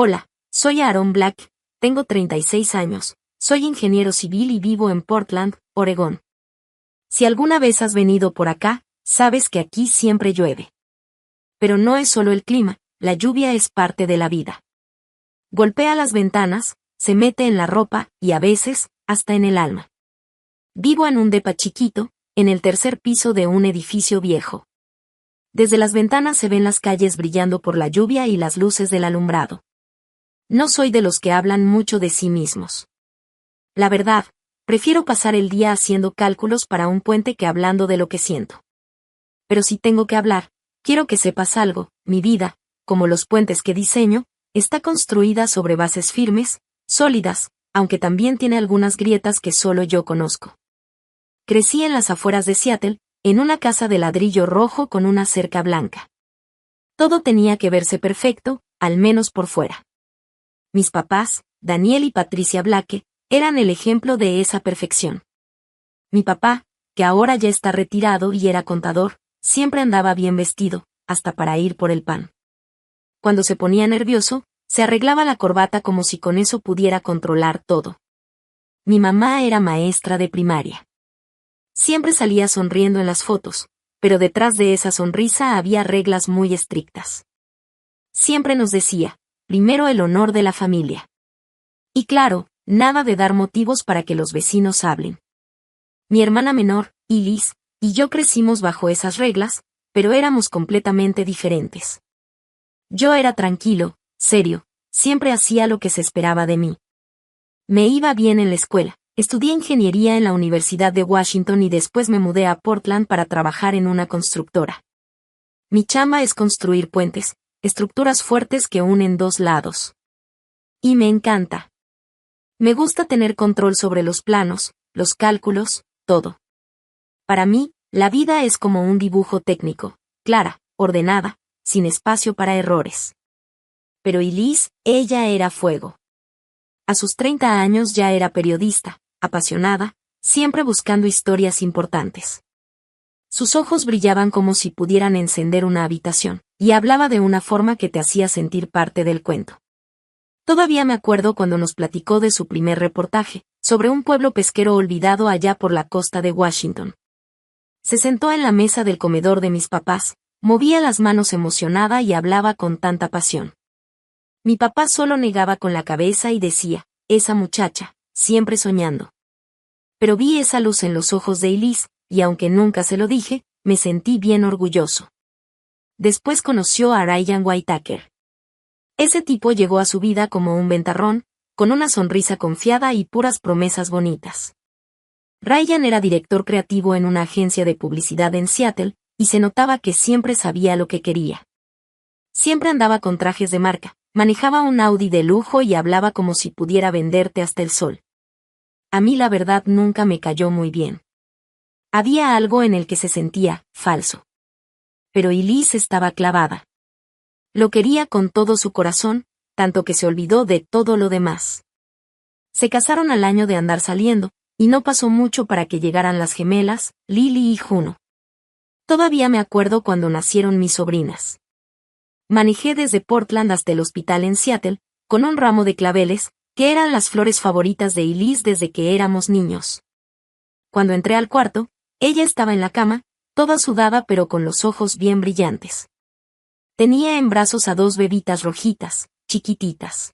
Hola, soy Aaron Black, tengo 36 años, soy ingeniero civil y vivo en Portland, Oregón. Si alguna vez has venido por acá, sabes que aquí siempre llueve. Pero no es solo el clima, la lluvia es parte de la vida. Golpea las ventanas, se mete en la ropa y a veces, hasta en el alma. Vivo en un depa chiquito, en el tercer piso de un edificio viejo. Desde las ventanas se ven las calles brillando por la lluvia y las luces del alumbrado. No soy de los que hablan mucho de sí mismos. La verdad, prefiero pasar el día haciendo cálculos para un puente que hablando de lo que siento. Pero si tengo que hablar, quiero que sepas algo, mi vida, como los puentes que diseño, está construida sobre bases firmes, sólidas, aunque también tiene algunas grietas que solo yo conozco. Crecí en las afueras de Seattle, en una casa de ladrillo rojo con una cerca blanca. Todo tenía que verse perfecto, al menos por fuera. Mis papás, Daniel y Patricia Blake, eran el ejemplo de esa perfección. Mi papá, que ahora ya está retirado y era contador, siempre andaba bien vestido, hasta para ir por el pan. Cuando se ponía nervioso, se arreglaba la corbata como si con eso pudiera controlar todo. Mi mamá era maestra de primaria. Siempre salía sonriendo en las fotos, pero detrás de esa sonrisa había reglas muy estrictas. Siempre nos decía, primero el honor de la familia. Y claro, nada de dar motivos para que los vecinos hablen. Mi hermana menor, Liz, y yo crecimos bajo esas reglas, pero éramos completamente diferentes. Yo era tranquilo, serio, siempre hacía lo que se esperaba de mí. Me iba bien en la escuela, estudié ingeniería en la Universidad de Washington y después me mudé a Portland para trabajar en una constructora. Mi chamba es construir puentes, estructuras fuertes que unen dos lados. Y me encanta. Me gusta tener control sobre los planos, los cálculos, todo. Para mí, la vida es como un dibujo técnico, clara, ordenada, sin espacio para errores. Pero Liz, ella era fuego. A sus 30 años ya era periodista, apasionada, siempre buscando historias importantes. Sus ojos brillaban como si pudieran encender una habitación, y hablaba de una forma que te hacía sentir parte del cuento. Todavía me acuerdo cuando nos platicó de su primer reportaje, sobre un pueblo pesquero olvidado allá por la costa de Washington. Se sentó en la mesa del comedor de mis papás, movía las manos emocionada y hablaba con tanta pasión. Mi papá solo negaba con la cabeza y decía, esa muchacha, siempre soñando. Pero vi esa luz en los ojos de Liz, y aunque nunca se lo dije, me sentí bien orgulloso. Después conoció a Ryan Whitaker. Ese tipo llegó a su vida como un ventarrón, con una sonrisa confiada y puras promesas bonitas. Ryan era director creativo en una agencia de publicidad en Seattle, y se notaba que siempre sabía lo que quería. Siempre andaba con trajes de marca, manejaba un Audi de lujo y hablaba como si pudiera venderte hasta el sol. A mí la verdad nunca me cayó muy bien. Había algo en el que se sentía falso. Pero Liz estaba clavada. Lo quería con todo su corazón, tanto que se olvidó de todo lo demás. Se casaron al año de andar saliendo, y no pasó mucho para que llegaran las gemelas, Lily y Juno. Todavía me acuerdo cuando nacieron mis sobrinas. Manejé desde Portland hasta el hospital en Seattle, con un ramo de claveles, que eran las flores favoritas de Liz desde que éramos niños. Cuando entré al cuarto, ella estaba en la cama, toda sudada pero con los ojos bien brillantes. Tenía en brazos a dos bebitas rojitas, chiquititas.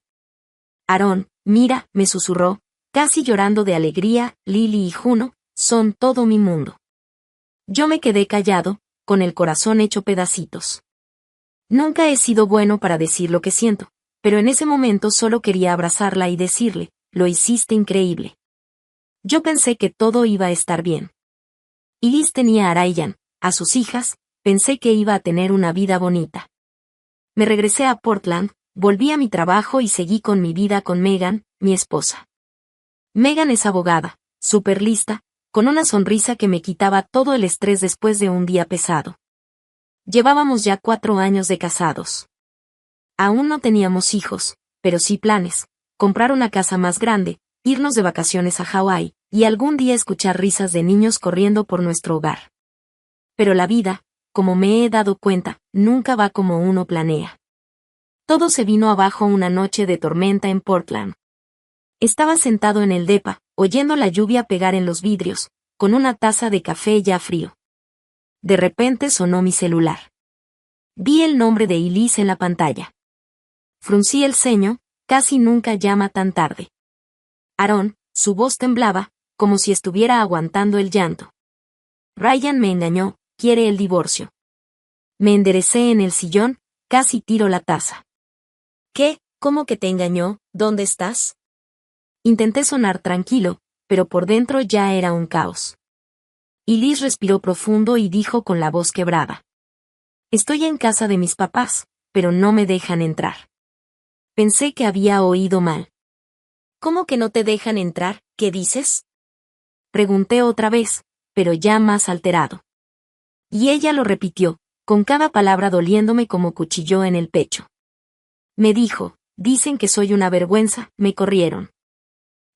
Aarón, mira, me susurró, casi llorando de alegría, Lily y Juno, son todo mi mundo. Yo me quedé callado, con el corazón hecho pedacitos. Nunca he sido bueno para decir lo que siento, pero en ese momento solo quería abrazarla y decirle, lo hiciste increíble. Yo pensé que todo iba a estar bien. Liz tenía a Ryan, a sus hijas, pensé que iba a tener una vida bonita. Me regresé a Portland, volví a mi trabajo y seguí con mi vida con Megan, mi esposa. Megan es abogada, súper lista, con una sonrisa que me quitaba todo el estrés después de un día pesado. Llevábamos ya 4 años de casados. Aún no teníamos hijos, pero sí planes, comprar una casa más grande, irnos de vacaciones a Hawái, y algún día escuchar risas de niños corriendo por nuestro hogar. Pero la vida, como me he dado cuenta, nunca va como uno planea. Todo se vino abajo una noche de tormenta en Portland. Estaba sentado en el depa, oyendo la lluvia pegar en los vidrios, con una taza de café ya frío. De repente sonó mi celular. Vi el nombre de Elise en la pantalla. Fruncí el ceño, casi nunca llama tan tarde. Aaron, su voz temblaba, como si estuviera aguantando el llanto. Ryan me engañó, quiere el divorcio. Me enderecé en el sillón, casi tiro la taza. ¿Qué? ¿Cómo que te engañó? ¿Dónde estás? Intenté sonar tranquilo, pero por dentro ya era un caos. Elise respiró profundo y dijo con la voz quebrada. Estoy en casa de mis papás, pero no me dejan entrar. Pensé que había oído mal. ¿Cómo que no te dejan entrar? ¿Qué dices? Pregunté otra vez, pero ya más alterado. Y ella lo repitió, con cada palabra doliéndome como cuchillo en el pecho. Me dijo, dicen que soy una vergüenza, me corrieron.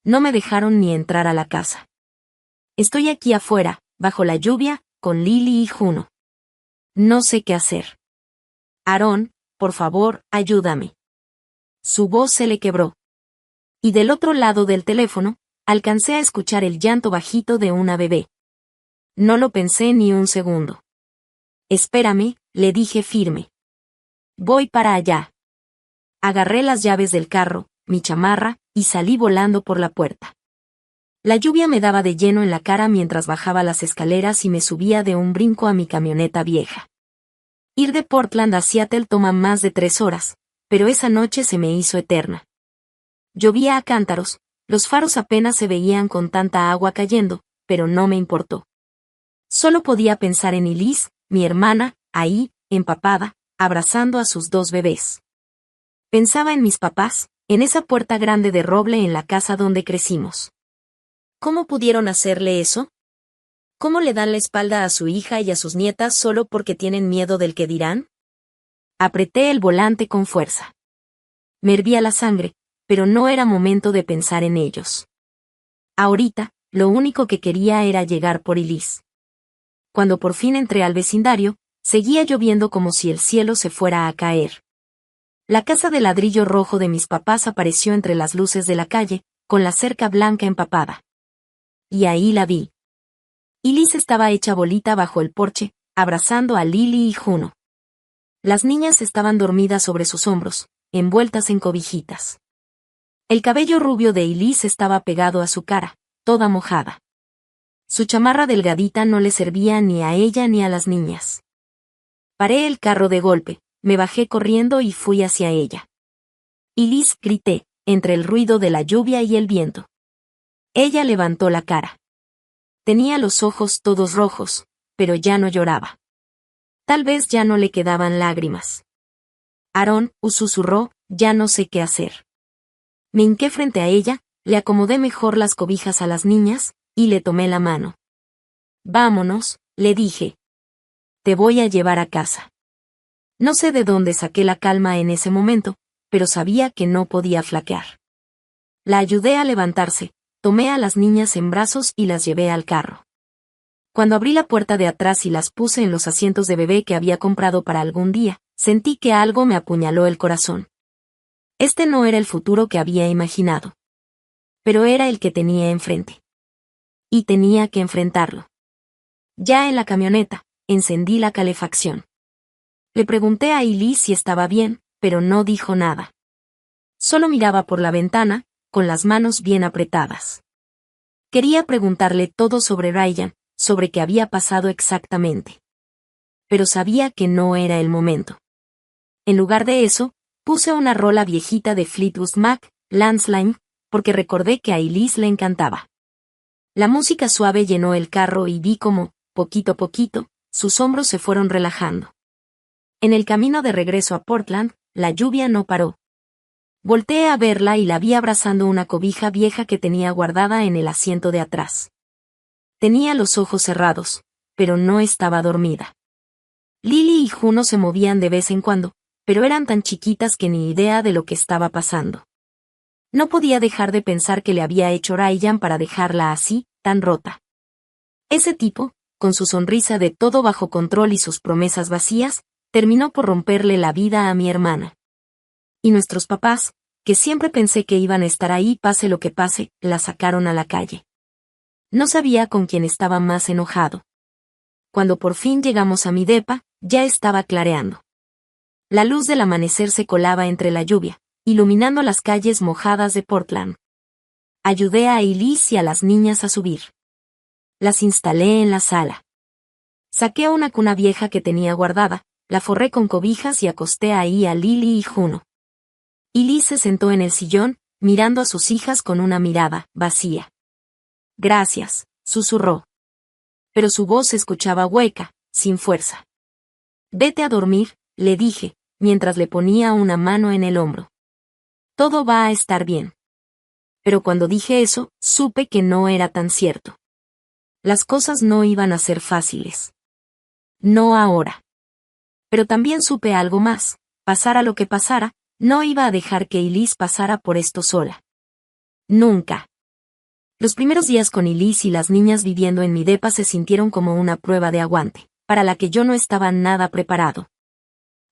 No me dejaron ni entrar a la casa. Estoy aquí afuera, bajo la lluvia, con Lily y Juno. No sé qué hacer. Aaron, por favor, ayúdame. Su voz se le quebró. Y del otro lado del teléfono, alcancé a escuchar el llanto bajito de una bebé. No lo pensé ni un segundo. Espérame, le dije firme. Voy para allá. Agarré las llaves del carro, mi chamarra, y salí volando por la puerta. La lluvia me daba de lleno en la cara mientras bajaba las escaleras y me subía de un brinco a mi camioneta vieja. Ir de Portland a Seattle toma más de 3 horas, pero esa noche se me hizo eterna. Llovía a cántaros, los faros apenas se veían con tanta agua cayendo, pero no me importó. Solo podía pensar en Elise, mi hermana, ahí, empapada, abrazando a sus 2 bebés. Pensaba en mis papás, en esa puerta grande de roble en la casa donde crecimos. ¿Cómo pudieron hacerle eso? ¿Cómo le dan la espalda a su hija y a sus nietas solo porque tienen miedo del que dirán? Apreté el volante con fuerza. Me hervía la sangre, pero no era momento de pensar en ellos. Ahorita, lo único que quería era llegar por Elise. Cuando por fin entré al vecindario, seguía lloviendo como si el cielo se fuera a caer. La casa de ladrillo rojo de mis papás apareció entre las luces de la calle, con la cerca blanca empapada. Y ahí la vi. Elise estaba hecha bolita bajo el porche, abrazando a Lily y Juno. Las niñas estaban dormidas sobre sus hombros, envueltas en cobijitas. El cabello rubio de Elise estaba pegado a su cara, toda mojada. Su chamarra delgadita no le servía ni a ella ni a las niñas. Paré el carro de golpe, me bajé corriendo y fui hacia ella. Elise, grité, entre el ruido de la lluvia y el viento. Ella levantó la cara. Tenía los ojos todos rojos, pero ya no lloraba. Tal vez ya no le quedaban lágrimas. Aaron, susurró, ya no sé qué hacer. Me hinqué frente a ella, le acomodé mejor las cobijas a las niñas, y le tomé la mano. Vámonos, le dije. Te voy a llevar a casa. No sé de dónde saqué la calma en ese momento, pero sabía que no podía flaquear. La ayudé a levantarse, tomé a las niñas en brazos y las llevé al carro. Cuando abrí la puerta de atrás y las puse en los asientos de bebé que había comprado para algún día, sentí que algo me apuñaló el corazón. Este no era el futuro que había imaginado. Pero era el que tenía enfrente. Y tenía que enfrentarlo. Ya en la camioneta, encendí la calefacción. Le pregunté a Elise si estaba bien, pero no dijo nada. Solo miraba por la ventana, con las manos bien apretadas. Quería preguntarle todo sobre Ryan, sobre qué había pasado exactamente. Pero sabía que no era el momento. En lugar de eso, puse una rola viejita de Fleetwood Mac, Landslide, porque recordé que a Elise le encantaba. La música suave llenó el carro y vi cómo, poquito a poquito, sus hombros se fueron relajando. En el camino de regreso a Portland, la lluvia no paró. Volteé a verla y la vi abrazando una cobija vieja que tenía guardada en el asiento de atrás. Tenía los ojos cerrados, pero no estaba dormida. Lily y Juno se movían de vez en cuando, pero eran tan chiquitas que ni idea de lo que estaba pasando. No podía dejar de pensar que le había hecho Ryan para dejarla así, tan rota. Ese tipo, con su sonrisa de todo bajo control y sus promesas vacías, terminó por romperle la vida a mi hermana. Y nuestros papás, que siempre pensé que iban a estar ahí pase lo que pase, la sacaron a la calle. No sabía con quién estaba más enojado. Cuando por fin llegamos a mi depa, ya estaba clareando. La luz del amanecer se colaba entre la lluvia, iluminando las calles mojadas de Portland. Ayudé a Elise y a las niñas a subir. Las instalé en la sala. Saqué a una cuna vieja que tenía guardada, la forré con cobijas y acosté ahí a Lily y Juno. Elise se sentó en el sillón, mirando a sus hijas con una mirada vacía. Gracias, susurró. Pero su voz se escuchaba hueca, sin fuerza. Vete a dormir, le dije, mientras le ponía una mano en el hombro. Todo va a estar bien. Pero cuando dije eso, supe que no era tan cierto. Las cosas no iban a ser fáciles. No ahora. Pero también supe algo más, pasara lo que pasara, no iba a dejar que Elise pasara por esto sola. Nunca. Los primeros días con Elise y las niñas viviendo en mi depa se sintieron como una prueba de aguante, para la que yo no estaba nada preparado.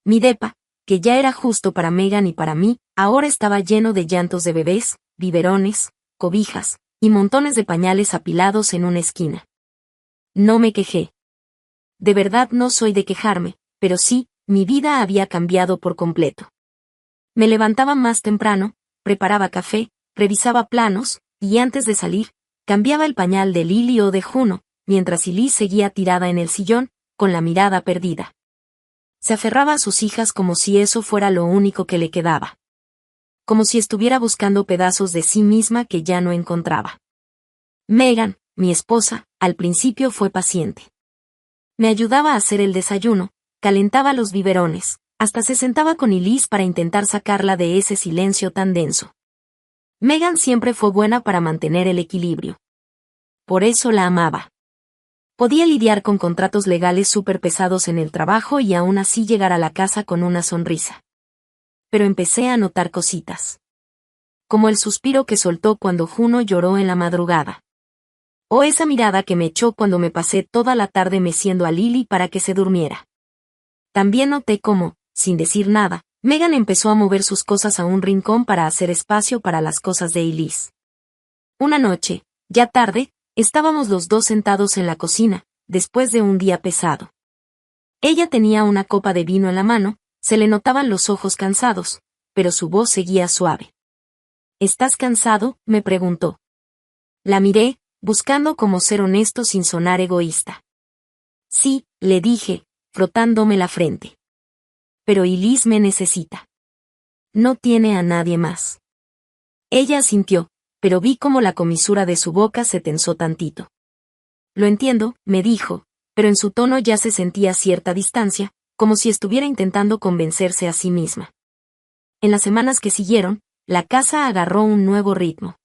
Mi depa, que ya era justo para Megan y para mí, ahora estaba lleno de llantos de bebés, biberones, cobijas, y montones de pañales apilados en una esquina. No me quejé. De verdad no soy de quejarme, pero sí, mi vida había cambiado por completo. Me levantaba más temprano, preparaba café, revisaba planos, y antes de salir, cambiaba el pañal de Lily o de Juno, mientras Elise seguía tirada en el sillón, con la mirada perdida. Se aferraba a sus hijas como si eso fuera lo único que le quedaba. Como si estuviera buscando pedazos de sí misma que ya no encontraba. Megan, mi esposa, al principio fue paciente. Me ayudaba a hacer el desayuno, calentaba los biberones, hasta se sentaba con Elise para intentar sacarla de ese silencio tan denso. Megan siempre fue buena para mantener el equilibrio. Por eso la amaba. Podía lidiar con contratos legales súper pesados en el trabajo y aún así llegar a la casa con una sonrisa. Pero empecé a notar cositas. Como el suspiro que soltó cuando Juno lloró en la madrugada. O esa mirada que me echó cuando me pasé toda la tarde meciendo a Lily para que se durmiera. También noté cómo, sin decir nada, Megan empezó a mover sus cosas a un rincón para hacer espacio para las cosas de Elise. Una noche, ya tarde, estábamos los dos sentados en la cocina, después de un día pesado. Ella tenía una copa de vino en la mano, se le notaban los ojos cansados, pero su voz seguía suave. ¿Estás cansado?, me preguntó. La miré, buscando cómo ser honesto sin sonar egoísta. Sí, le dije, frotándome la frente. Pero Elise me necesita. No tiene a nadie más. Ella asintió, pero vi cómo la comisura de su boca se tensó tantito. Lo entiendo, me dijo, pero en su tono ya se sentía cierta distancia, como si estuviera intentando convencerse a sí misma. En las semanas que siguieron, la casa agarró un nuevo ritmo.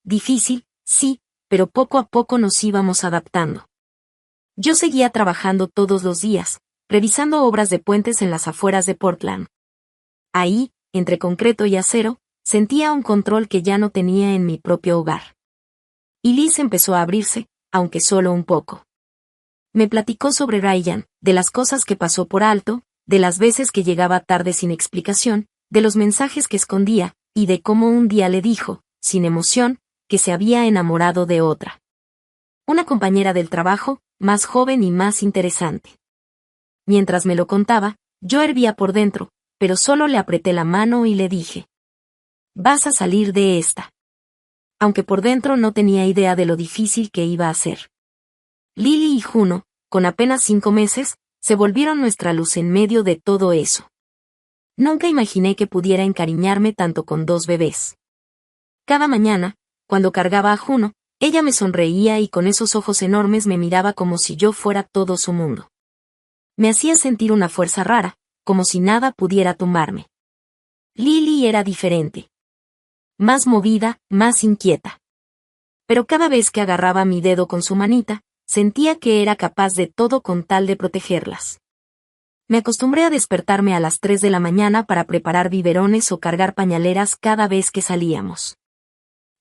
Difícil, sí, pero poco a poco nos íbamos adaptando. Yo seguía trabajando todos los días, revisando obras de puentes en las afueras de Portland. Ahí, entre concreto y acero, sentía un control que ya no tenía en mi propio hogar. Elise empezó a abrirse, aunque solo un poco. Me platicó sobre Ryan, de las cosas que pasó por alto, de las veces que llegaba tarde sin explicación, de los mensajes que escondía, y de cómo un día le dijo, sin emoción, que se había enamorado de otra. Una compañera del trabajo, más joven y más interesante. Mientras me lo contaba, yo hervía por dentro, pero solo le apreté la mano y le dije: vas a salir de esta. Aunque por dentro no tenía idea de lo difícil que iba a ser. Lily y Juno, con apenas 5 meses, se volvieron nuestra luz en medio de todo eso. Nunca imaginé que pudiera encariñarme tanto con 2 bebés. Cada mañana, cuando cargaba a Juno, ella me sonreía y con esos ojos enormes me miraba como si yo fuera todo su mundo. Me hacía sentir una fuerza rara, como si nada pudiera tumbarme. Lily era diferente. Más movida, más inquieta. Pero cada vez que agarraba mi dedo con su manita, sentía que era capaz de todo con tal de protegerlas. Me acostumbré a despertarme a las 3 de la mañana para preparar biberones o cargar pañaleras cada vez que salíamos.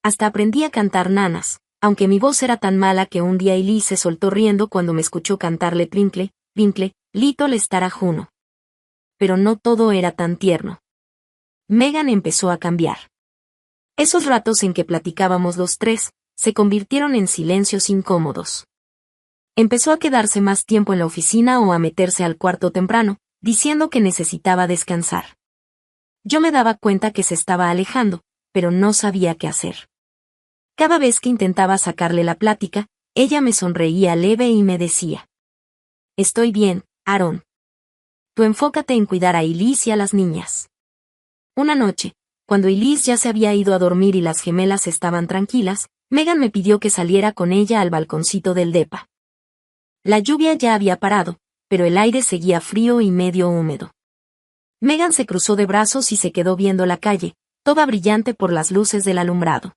Hasta aprendí a cantar nanas, aunque mi voz era tan mala que un día Elise se soltó riendo cuando me escuchó cantarle Twinkle, Twinkle, Little Star a Juno. Pero no todo era tan tierno. Megan empezó a cambiar. Esos ratos en que platicábamos los tres, se convirtieron en silencios incómodos. Empezó a quedarse más tiempo en la oficina o a meterse al cuarto temprano, diciendo que necesitaba descansar. Yo me daba cuenta que se estaba alejando, pero no sabía qué hacer. Cada vez que intentaba sacarle la plática, ella me sonreía leve y me decía: «Estoy bien, Aaron. Tú enfócate en cuidar a Elise y a las niñas». Una noche, cuando Elise ya se había ido a dormir y las gemelas estaban tranquilas, Megan me pidió que saliera con ella al balconcito del depa. La lluvia ya había parado, pero el aire seguía frío y medio húmedo. Megan se cruzó de brazos y se quedó viendo la calle, toda brillante por las luces del alumbrado.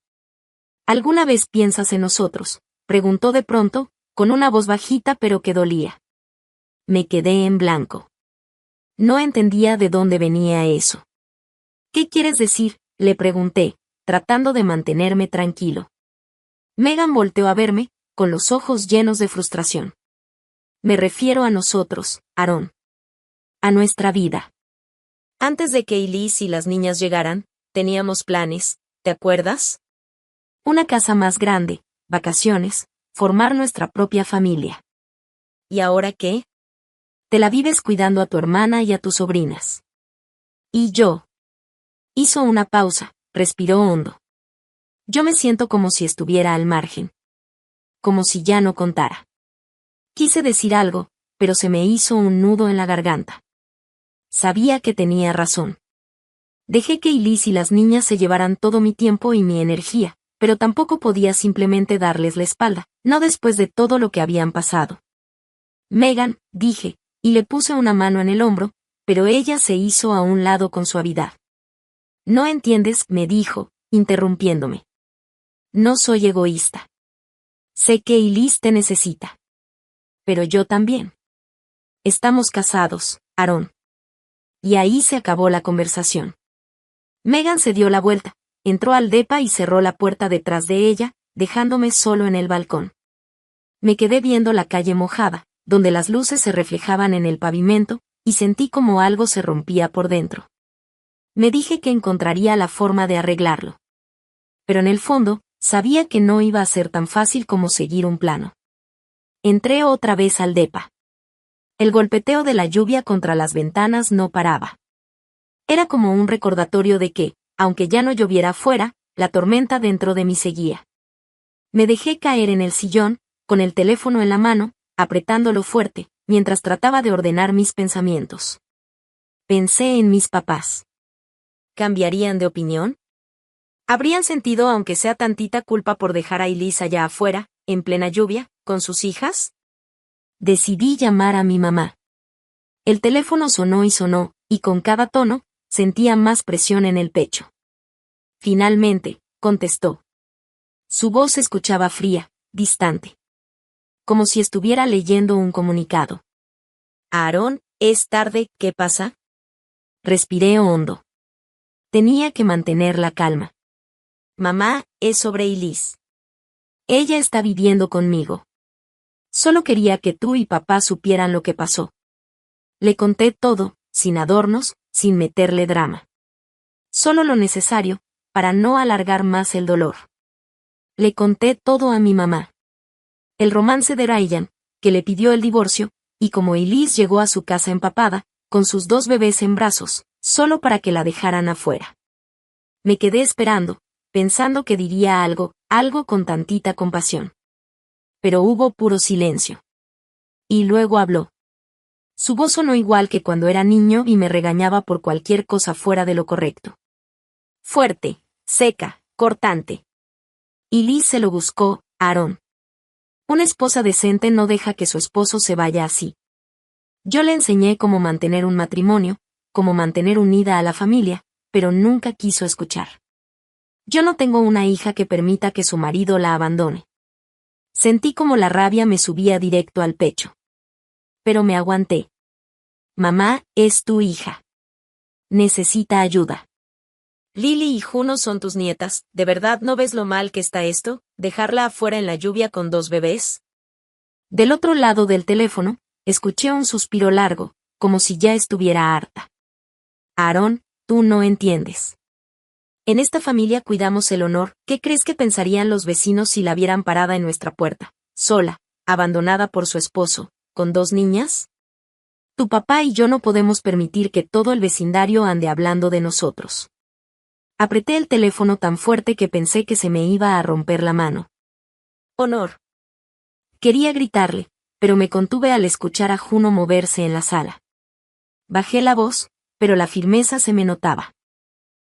«¿Alguna vez piensas en nosotros?», preguntó de pronto, con una voz bajita pero que dolía. Me quedé en blanco. No entendía de dónde venía eso. «¿Qué quieres decir?», le pregunté, tratando de mantenerme tranquilo. Megan volteó a verme, con los ojos llenos de frustración. «Me refiero a nosotros, Aaron. A nuestra vida. Antes de que Elise y las niñas llegaran, teníamos planes, ¿te acuerdas? Una casa más grande, vacaciones, formar nuestra propia familia. ¿Y ahora qué? Te la vives cuidando a tu hermana y a tus sobrinas. ¿Y yo?». Hizo una pausa, respiró hondo. Yo me siento como si estuviera al margen. Como si ya no contara. Quise decir algo, pero se me hizo un nudo en la garganta. Sabía que tenía razón. Dejé que Elise y las niñas se llevaran todo mi tiempo y mi energía, pero tampoco podía simplemente darles la espalda, no después de todo lo que habían pasado. «Megan», dije, y le puse una mano en el hombro, pero ella se hizo a un lado con suavidad. «No entiendes», me dijo, interrumpiéndome. «No soy egoísta. Sé que Elise te necesita. Pero yo también. Estamos casados, Aaron». Y ahí se acabó la conversación. Megan se dio la vuelta, entró al depa y cerró la puerta detrás de ella, dejándome solo en el balcón. Me quedé viendo la calle mojada, donde las luces se reflejaban en el pavimento, y sentí como algo se rompía por dentro. Me dije que encontraría la forma de arreglarlo. Pero en el fondo, sabía que no iba a ser tan fácil como seguir un plano. Entré otra vez al depa. El golpeteo de la lluvia contra las ventanas no paraba. Era como un recordatorio de que, aunque ya no lloviera afuera, la tormenta dentro de mí seguía. Me dejé caer en el sillón, con el teléfono en la mano, apretándolo fuerte, mientras trataba de ordenar mis pensamientos. Pensé en mis papás. ¿Cambiarían de opinión? ¿Habrían sentido aunque sea tantita culpa por dejar a Elise allá afuera, en plena lluvia, con sus hijas? Decidí llamar a mi mamá. El teléfono sonó y sonó, y con cada tono, sentía más presión en el pecho. Finalmente, contestó. Su voz se escuchaba fría, distante. Como si estuviera leyendo un comunicado. «Aaron, es tarde, ¿qué pasa?». Respiré hondo. Tenía que mantener la calma. «Mamá, es sobre Elise. Ella está viviendo conmigo. Solo quería que tú y papá supieran lo que pasó». Le conté todo, sin adornos, sin meterle drama. Solo lo necesario, para no alargar más el dolor. Le conté todo a mi mamá. El romance de Ryan, que le pidió el divorcio, y como Elise llegó a su casa empapada, con sus 2 bebés en brazos, solo para que la dejaran afuera. Me quedé esperando, pensando que diría algo con tantita compasión. Pero hubo puro silencio. Y luego habló. Su voz sonó igual que cuando era niño y me regañaba por cualquier cosa fuera de lo correcto. Fuerte, seca, cortante. Elise se lo buscó, Aaron. Una esposa decente no deja que su esposo se vaya así. Yo le enseñé cómo mantener un matrimonio, cómo mantener unida a la familia, pero nunca quiso escuchar. Yo no tengo una hija que permita que su marido la abandone. Sentí como la rabia me subía directo al pecho. Pero me aguanté. Mamá, es tu hija. Necesita ayuda. Lily y Juno son tus nietas, ¿de verdad no ves lo mal que está esto, dejarla afuera en la lluvia con 2 bebés? Del otro lado del teléfono, escuché un suspiro largo, como si ya estuviera harta. Aaron, tú no entiendes. En esta familia cuidamos el honor. ¿Qué crees que pensarían los vecinos si la vieran parada en nuestra puerta, sola, abandonada por su esposo, con 2 niñas? Tu papá y yo no podemos permitir que todo el vecindario ande hablando de nosotros. Apreté el teléfono tan fuerte que pensé que se me iba a romper la mano. Honor. Quería gritarle, pero me contuve al escuchar a Juno moverse en la sala. Bajé la voz, pero la firmeza se me notaba.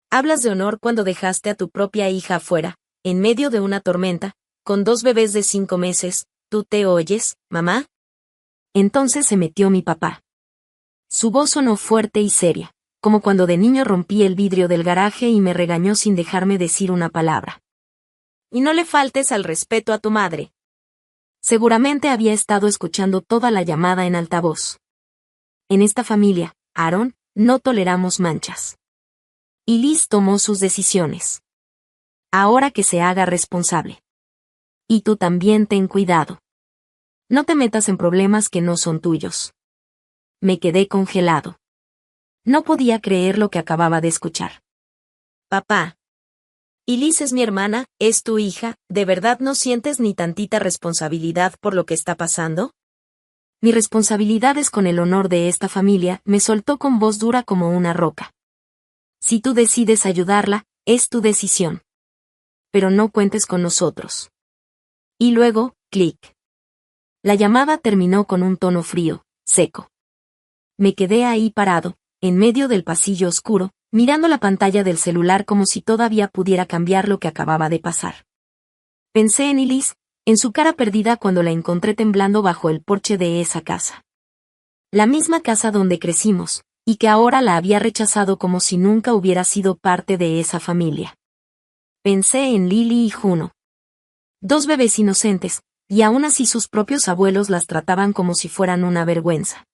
Hablas de honor cuando dejaste a tu propia hija afuera, en medio de una tormenta, con 2 bebés de 5 meses, ¿tú te oyes, mamá? Entonces se metió mi papá. Su voz sonó fuerte y seria, como cuando de niño rompí el vidrio del garaje y me regañó sin dejarme decir una palabra. Y no le faltes al respeto a tu madre. Seguramente había estado escuchando toda la llamada en altavoz. En esta familia, Aaron, no toleramos manchas. Y Liz tomó sus decisiones. Ahora que se haga responsable. Y tú también ten cuidado. No te metas en problemas que no son tuyos. Me quedé congelado. No podía creer lo que acababa de escuchar. Papá. Y Liz es mi hermana, es tu hija, ¿de verdad no sientes ni tantita responsabilidad por lo que está pasando? Mi responsabilidad es con el honor de esta familia, me soltó con voz dura como una roca. Si tú decides ayudarla, es tu decisión. Pero no cuentes con nosotros. Y luego, clic. La llamada terminó con un tono frío, seco. Me quedé ahí parado, en medio del pasillo oscuro, mirando la pantalla del celular como si todavía pudiera cambiar lo que acababa de pasar. Pensé en Elise, en su cara perdida cuando la encontré temblando bajo el porche de esa casa. La misma casa donde crecimos, y que ahora la había rechazado como si nunca hubiera sido parte de esa familia. Pensé en Lily y Juno. 2 bebés inocentes, y aún así sus propios abuelos las trataban como si fueran una vergüenza.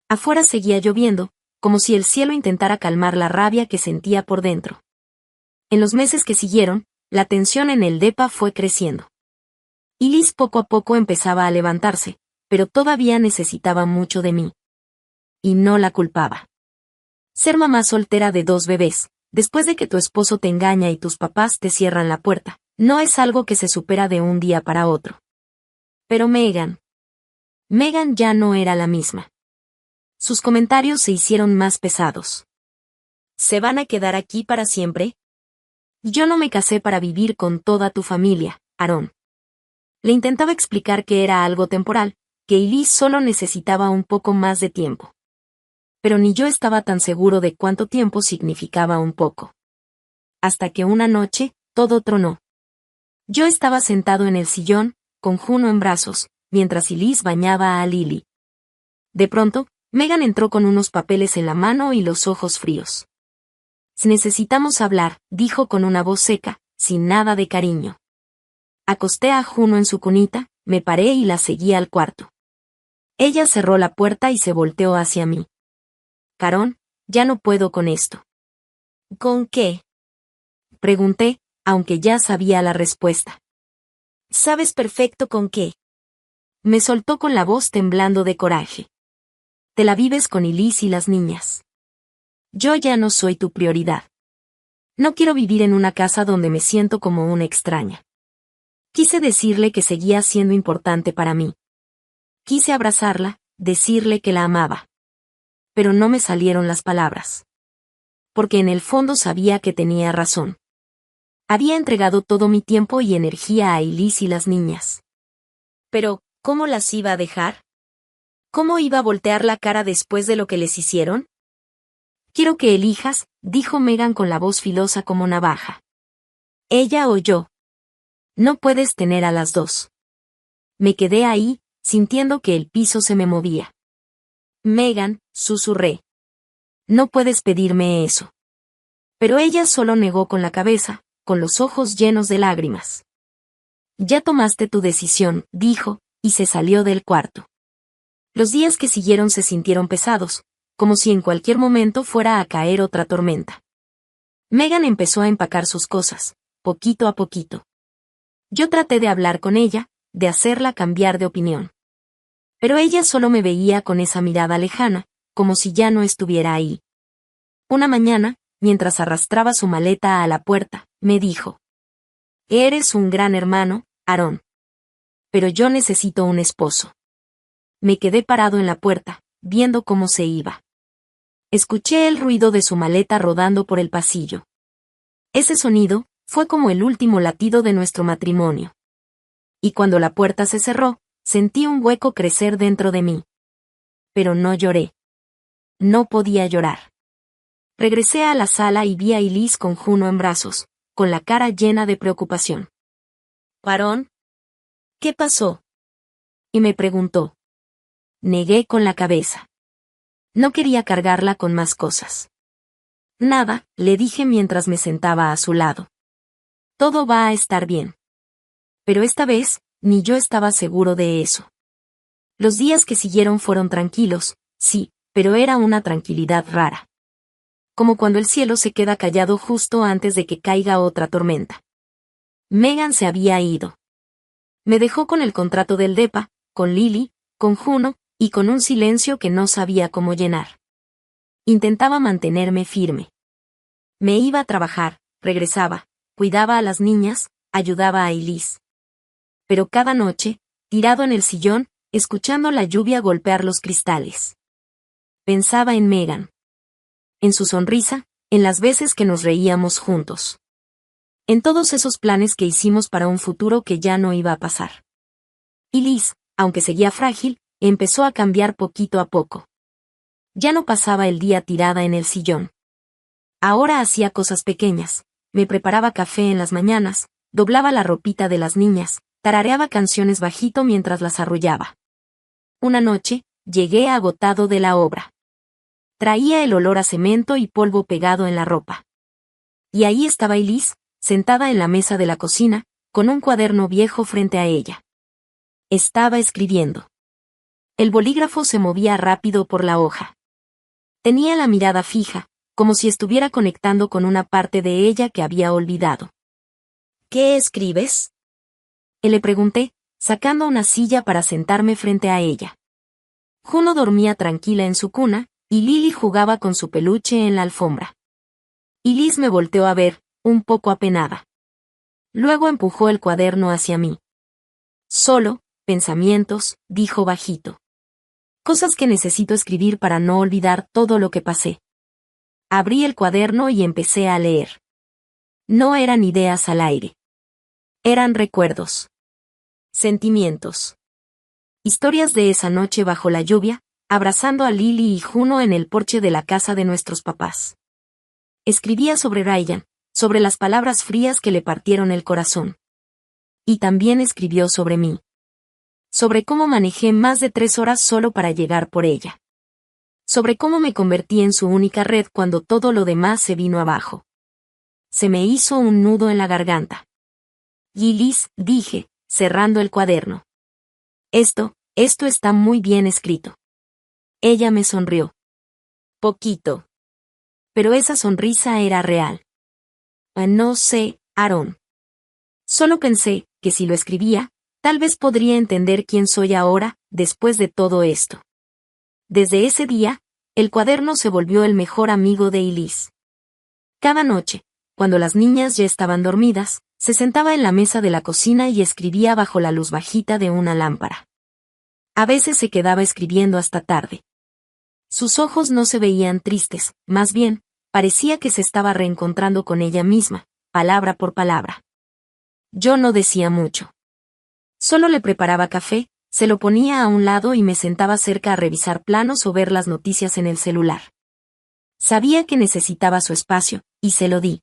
Afuera seguía lloviendo, como si el cielo intentara calmar la rabia que sentía por dentro. En los meses que siguieron, la tensión en el depa fue creciendo. Y Liz poco a poco empezaba a levantarse, pero todavía necesitaba mucho de mí. Y no la culpaba. Ser mamá soltera de 2 bebés, después de que tu esposo te engaña y tus papás te cierran la puerta, no es algo que se supera de un día para otro. Pero Megan ya no era la misma. Sus comentarios se hicieron más pesados. ¿Se van a quedar aquí para siempre? Yo no me casé para vivir con toda tu familia, Aaron. Le intentaba explicar que era algo temporal, que Elise solo necesitaba un poco más de tiempo. Pero ni yo estaba tan seguro de cuánto tiempo significaba un poco. Hasta que una noche, todo tronó. Yo estaba sentado en el sillón, con Juno en brazos, mientras Elise bañaba a Lily. De pronto, Megan entró con unos papeles en la mano y los ojos fríos. Necesitamos hablar, dijo con una voz seca, sin nada de cariño. Acosté a Juno en su cunita, me paré y la seguí al cuarto. Ella cerró la puerta y se volteó hacia mí. Carón, ya no puedo con esto. ¿Con qué? Pregunté, aunque ya sabía la respuesta. Sabes perfecto con qué. Me soltó con la voz temblando de coraje. Te la vives con Elise y las niñas. Yo ya no soy tu prioridad. No quiero vivir en una casa donde me siento como una extraña. Quise decirle que seguía siendo importante para mí. Quise abrazarla, decirle que la amaba. Pero no me salieron las palabras. Porque en el fondo sabía que tenía razón. Había entregado todo mi tiempo y energía a Elise y las niñas. Pero, ¿cómo las iba a dejar? ¿Cómo iba a voltear la cara después de lo que les hicieron? Quiero que elijas, dijo Megan con la voz filosa como navaja. Ella o yo. No puedes tener a las dos. Me quedé ahí, sintiendo que el piso se me movía. Megan, susurré. No puedes pedirme eso. Pero ella solo negó con la cabeza, con los ojos llenos de lágrimas. Ya tomaste tu decisión, dijo, y se salió del cuarto. Los días que siguieron se sintieron pesados, como si en cualquier momento fuera a caer otra tormenta. Megan empezó a empacar sus cosas, poquito a poquito. Yo traté de hablar con ella, de hacerla cambiar de opinión. Pero ella solo me veía con esa mirada lejana, como si ya no estuviera ahí. Una mañana, mientras arrastraba su maleta a la puerta, me dijo: «Eres un gran hermano, Aarón. Pero yo necesito un esposo». Me quedé parado en la puerta, viendo cómo se iba. Escuché el ruido de su maleta rodando por el pasillo. Ese sonido fue como el último latido de nuestro matrimonio. Y cuando la puerta se cerró, sentí un hueco crecer dentro de mí. Pero no lloré. No podía llorar. Regresé a la sala y vi a Elise con Juno en brazos, con la cara llena de preocupación. «Aarón, ¿qué pasó?», y me preguntó. Negué con la cabeza. No quería cargarla con más cosas. «Nada», le dije mientras me sentaba a su lado. «Todo va a estar bien». Pero esta vez, ni yo estaba seguro de eso. Los días que siguieron fueron tranquilos, sí, pero era una tranquilidad rara. Como cuando el cielo se queda callado justo antes de que caiga otra tormenta. Megan se había ido. Me dejó con el contrato del DEPA, con Lily, con Juno, y con un silencio que no sabía cómo llenar. Intentaba mantenerme firme. Me iba a trabajar, regresaba, cuidaba a las niñas, ayudaba a Elise. Pero cada noche, tirado en el sillón, escuchando la lluvia golpear los cristales. Pensaba en Megan. En su sonrisa, en las veces que nos reíamos juntos. En todos esos planes que hicimos para un futuro que ya no iba a pasar. Y Liz, aunque seguía frágil, empezó a cambiar poquito a poco. Ya no pasaba el día tirada en el sillón. Ahora hacía cosas pequeñas, me preparaba café en las mañanas, doblaba la ropita de las niñas, tarareaba canciones bajito mientras las arrullaba. Una noche, llegué agotado de la obra. Traía el olor a cemento y polvo pegado en la ropa. Y ahí estaba Elise, sentada en la mesa de la cocina, con un cuaderno viejo frente a ella. Estaba escribiendo. El bolígrafo se movía rápido por la hoja. Tenía la mirada fija, como si estuviera conectando con una parte de ella que había olvidado. «¿Qué escribes?», le pregunté, sacando una silla para sentarme frente a ella. Juno dormía tranquila en su cuna, y Lily jugaba con su peluche en la alfombra. Y Liz me volteó a ver, un poco apenada. Luego empujó el cuaderno hacia mí. «Solo, pensamientos», dijo bajito. «Cosas que necesito escribir para no olvidar todo lo que pasé». Abrí el cuaderno y empecé a leer. No eran ideas al aire. Eran recuerdos. Sentimientos. Historias de esa noche bajo la lluvia, abrazando a Lily y Juno en el porche de la casa de nuestros papás. Escribía sobre Ryan, sobre las palabras frías que le partieron el corazón. Y también escribió sobre mí. Sobre cómo manejé más de 3 horas solo para llegar por ella. Sobre cómo me convertí en su única red cuando todo lo demás se vino abajo. Se me hizo un nudo en la garganta. «Y Liz», dije, cerrando el cuaderno. Esto está muy bien escrito». Ella me sonrió. Poquito. Pero esa sonrisa era real. No sé, Aarón. Solo pensé que si lo escribía, tal vez podría entender quién soy ahora, después de todo esto. Desde ese día, el cuaderno se volvió el mejor amigo de Elise. Cada noche, cuando las niñas ya estaban dormidas, se sentaba en la mesa de la cocina y escribía bajo la luz bajita de una lámpara. A veces se quedaba escribiendo hasta tarde. Sus ojos no se veían tristes, más bien, parecía que se estaba reencontrando con ella misma, palabra por palabra. Yo no decía mucho. Solo le preparaba café, se lo ponía a un lado y me sentaba cerca a revisar planos o ver las noticias en el celular. Sabía que necesitaba su espacio, y se lo di.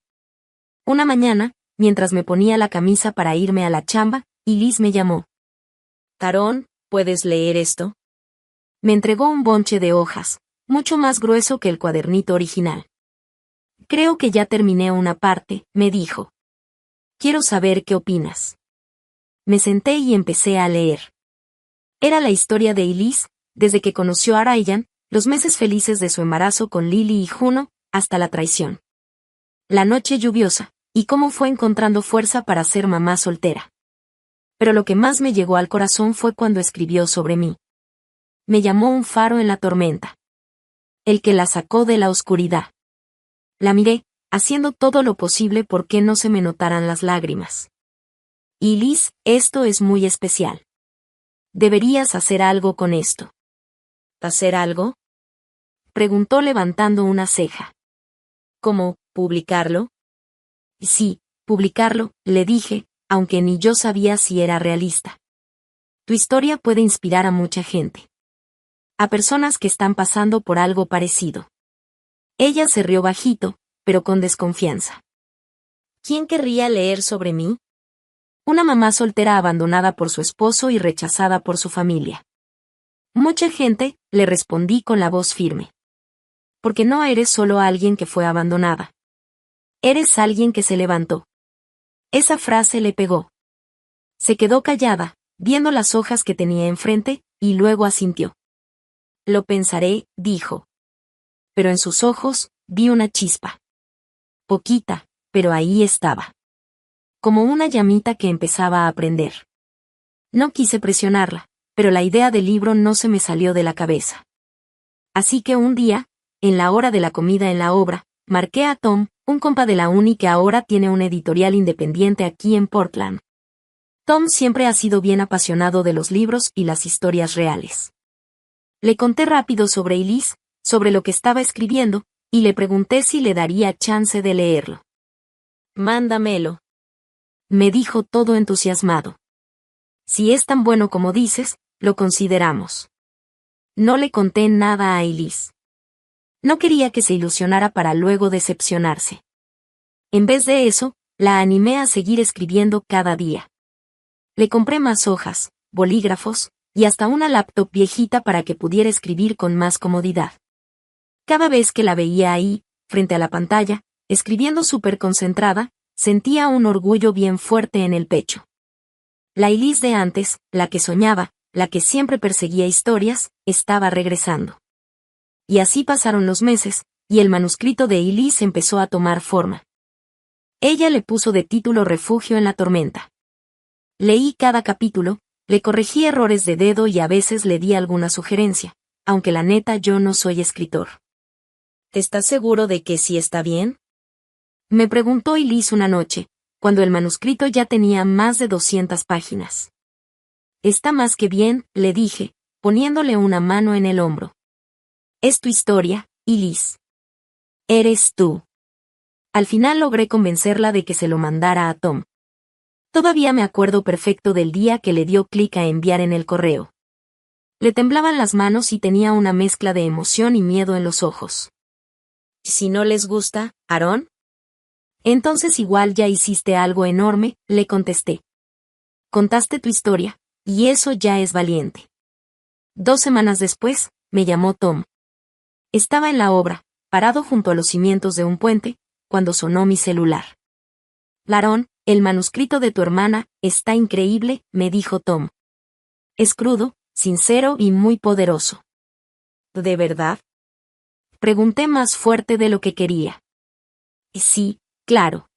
Una mañana, mientras me ponía la camisa para irme a la chamba, Liz me llamó. «Aarón, ¿puedes leer esto?». Me entregó un bonche de hojas, mucho más grueso que el cuadernito original. «Creo que ya terminé una parte», me dijo. «Quiero saber qué opinas». Me senté y empecé a leer. Era la historia de Elise, desde que conoció a Ryan, los meses felices de su embarazo con Lily y Juno, hasta la traición. La noche lluviosa, y cómo fue encontrando fuerza para ser mamá soltera. Pero lo que más me llegó al corazón fue cuando escribió sobre mí. Me llamó un faro en la tormenta. El que la sacó de la oscuridad. La miré, haciendo todo lo posible por que no se me notaran las lágrimas. Elise, esto es muy especial. Deberías hacer algo con esto. ¿Hacer algo? Preguntó levantando una ceja. ¿Cómo, publicarlo? Sí, publicarlo, le dije, aunque ni yo sabía si era realista. Tu historia puede inspirar a mucha gente. A personas que están pasando por algo parecido. Ella se rió bajito, pero con desconfianza. ¿Quién querría leer sobre mí? Una mamá soltera abandonada por su esposo y rechazada por su familia. Mucha gente, le respondí con la voz firme. Porque no eres solo alguien que fue abandonada. Eres alguien que se levantó. Esa frase le pegó. Se quedó callada, viendo las hojas que tenía enfrente, y luego asintió. Lo pensaré, dijo. Pero en sus ojos, vi una chispa. Poquita, pero ahí estaba. Como una llamita que empezaba a prender. No quise presionarla, pero la idea del libro no se me salió de la cabeza. Así que un día, en la hora de la comida en la obra, marqué a Tom, un compa de la uni que ahora tiene una editorial independiente aquí en Portland. Tom siempre ha sido bien apasionado de los libros y las historias reales. Le conté rápido sobre Elise, sobre lo que estaba escribiendo, y le pregunté si le daría chance de leerlo. Mándamelo. Me dijo todo entusiasmado. Si es tan bueno como dices, lo consideramos. No le conté nada a Elise. No quería que se ilusionara para luego decepcionarse. En vez de eso, la animé a seguir escribiendo cada día. Le compré más hojas, bolígrafos, y hasta una laptop viejita para que pudiera escribir con más comodidad. Cada vez que la veía ahí, frente a la pantalla, escribiendo súper concentrada, sentía un orgullo bien fuerte en el pecho. La Elise de antes, la que soñaba, la que siempre perseguía historias, estaba regresando. Y así pasaron los meses, y el manuscrito de Elise empezó a tomar forma. Ella le puso de título Refugio en la tormenta. Leí cada capítulo, le corregí errores de dedo y a veces le di alguna sugerencia, aunque la neta yo no soy escritor. ¿Estás seguro de que sí está bien? Me preguntó Elise una noche, cuando el manuscrito ya tenía más de 200 páginas. Está más que bien, le dije, poniéndole una mano en el hombro. Es tu historia, Elise. Eres tú. Al final logré convencerla de que se lo mandara a Tom. Todavía me acuerdo perfecto del día que le dio clic a enviar en el correo. Le temblaban las manos y tenía una mezcla de emoción y miedo en los ojos. ¿Si no les gusta, Aaron? Entonces igual ya hiciste algo enorme, le contesté. Contaste tu historia, y eso ya es valiente. 2 semanas después, me llamó Tom. Estaba en la obra, parado junto a los cimientos de un puente, cuando sonó mi celular. Aaron, el manuscrito de tu hermana, está increíble, me dijo Tom. Es crudo, sincero y muy poderoso. ¿De verdad? Pregunté más fuerte de lo que quería. Sí, claro.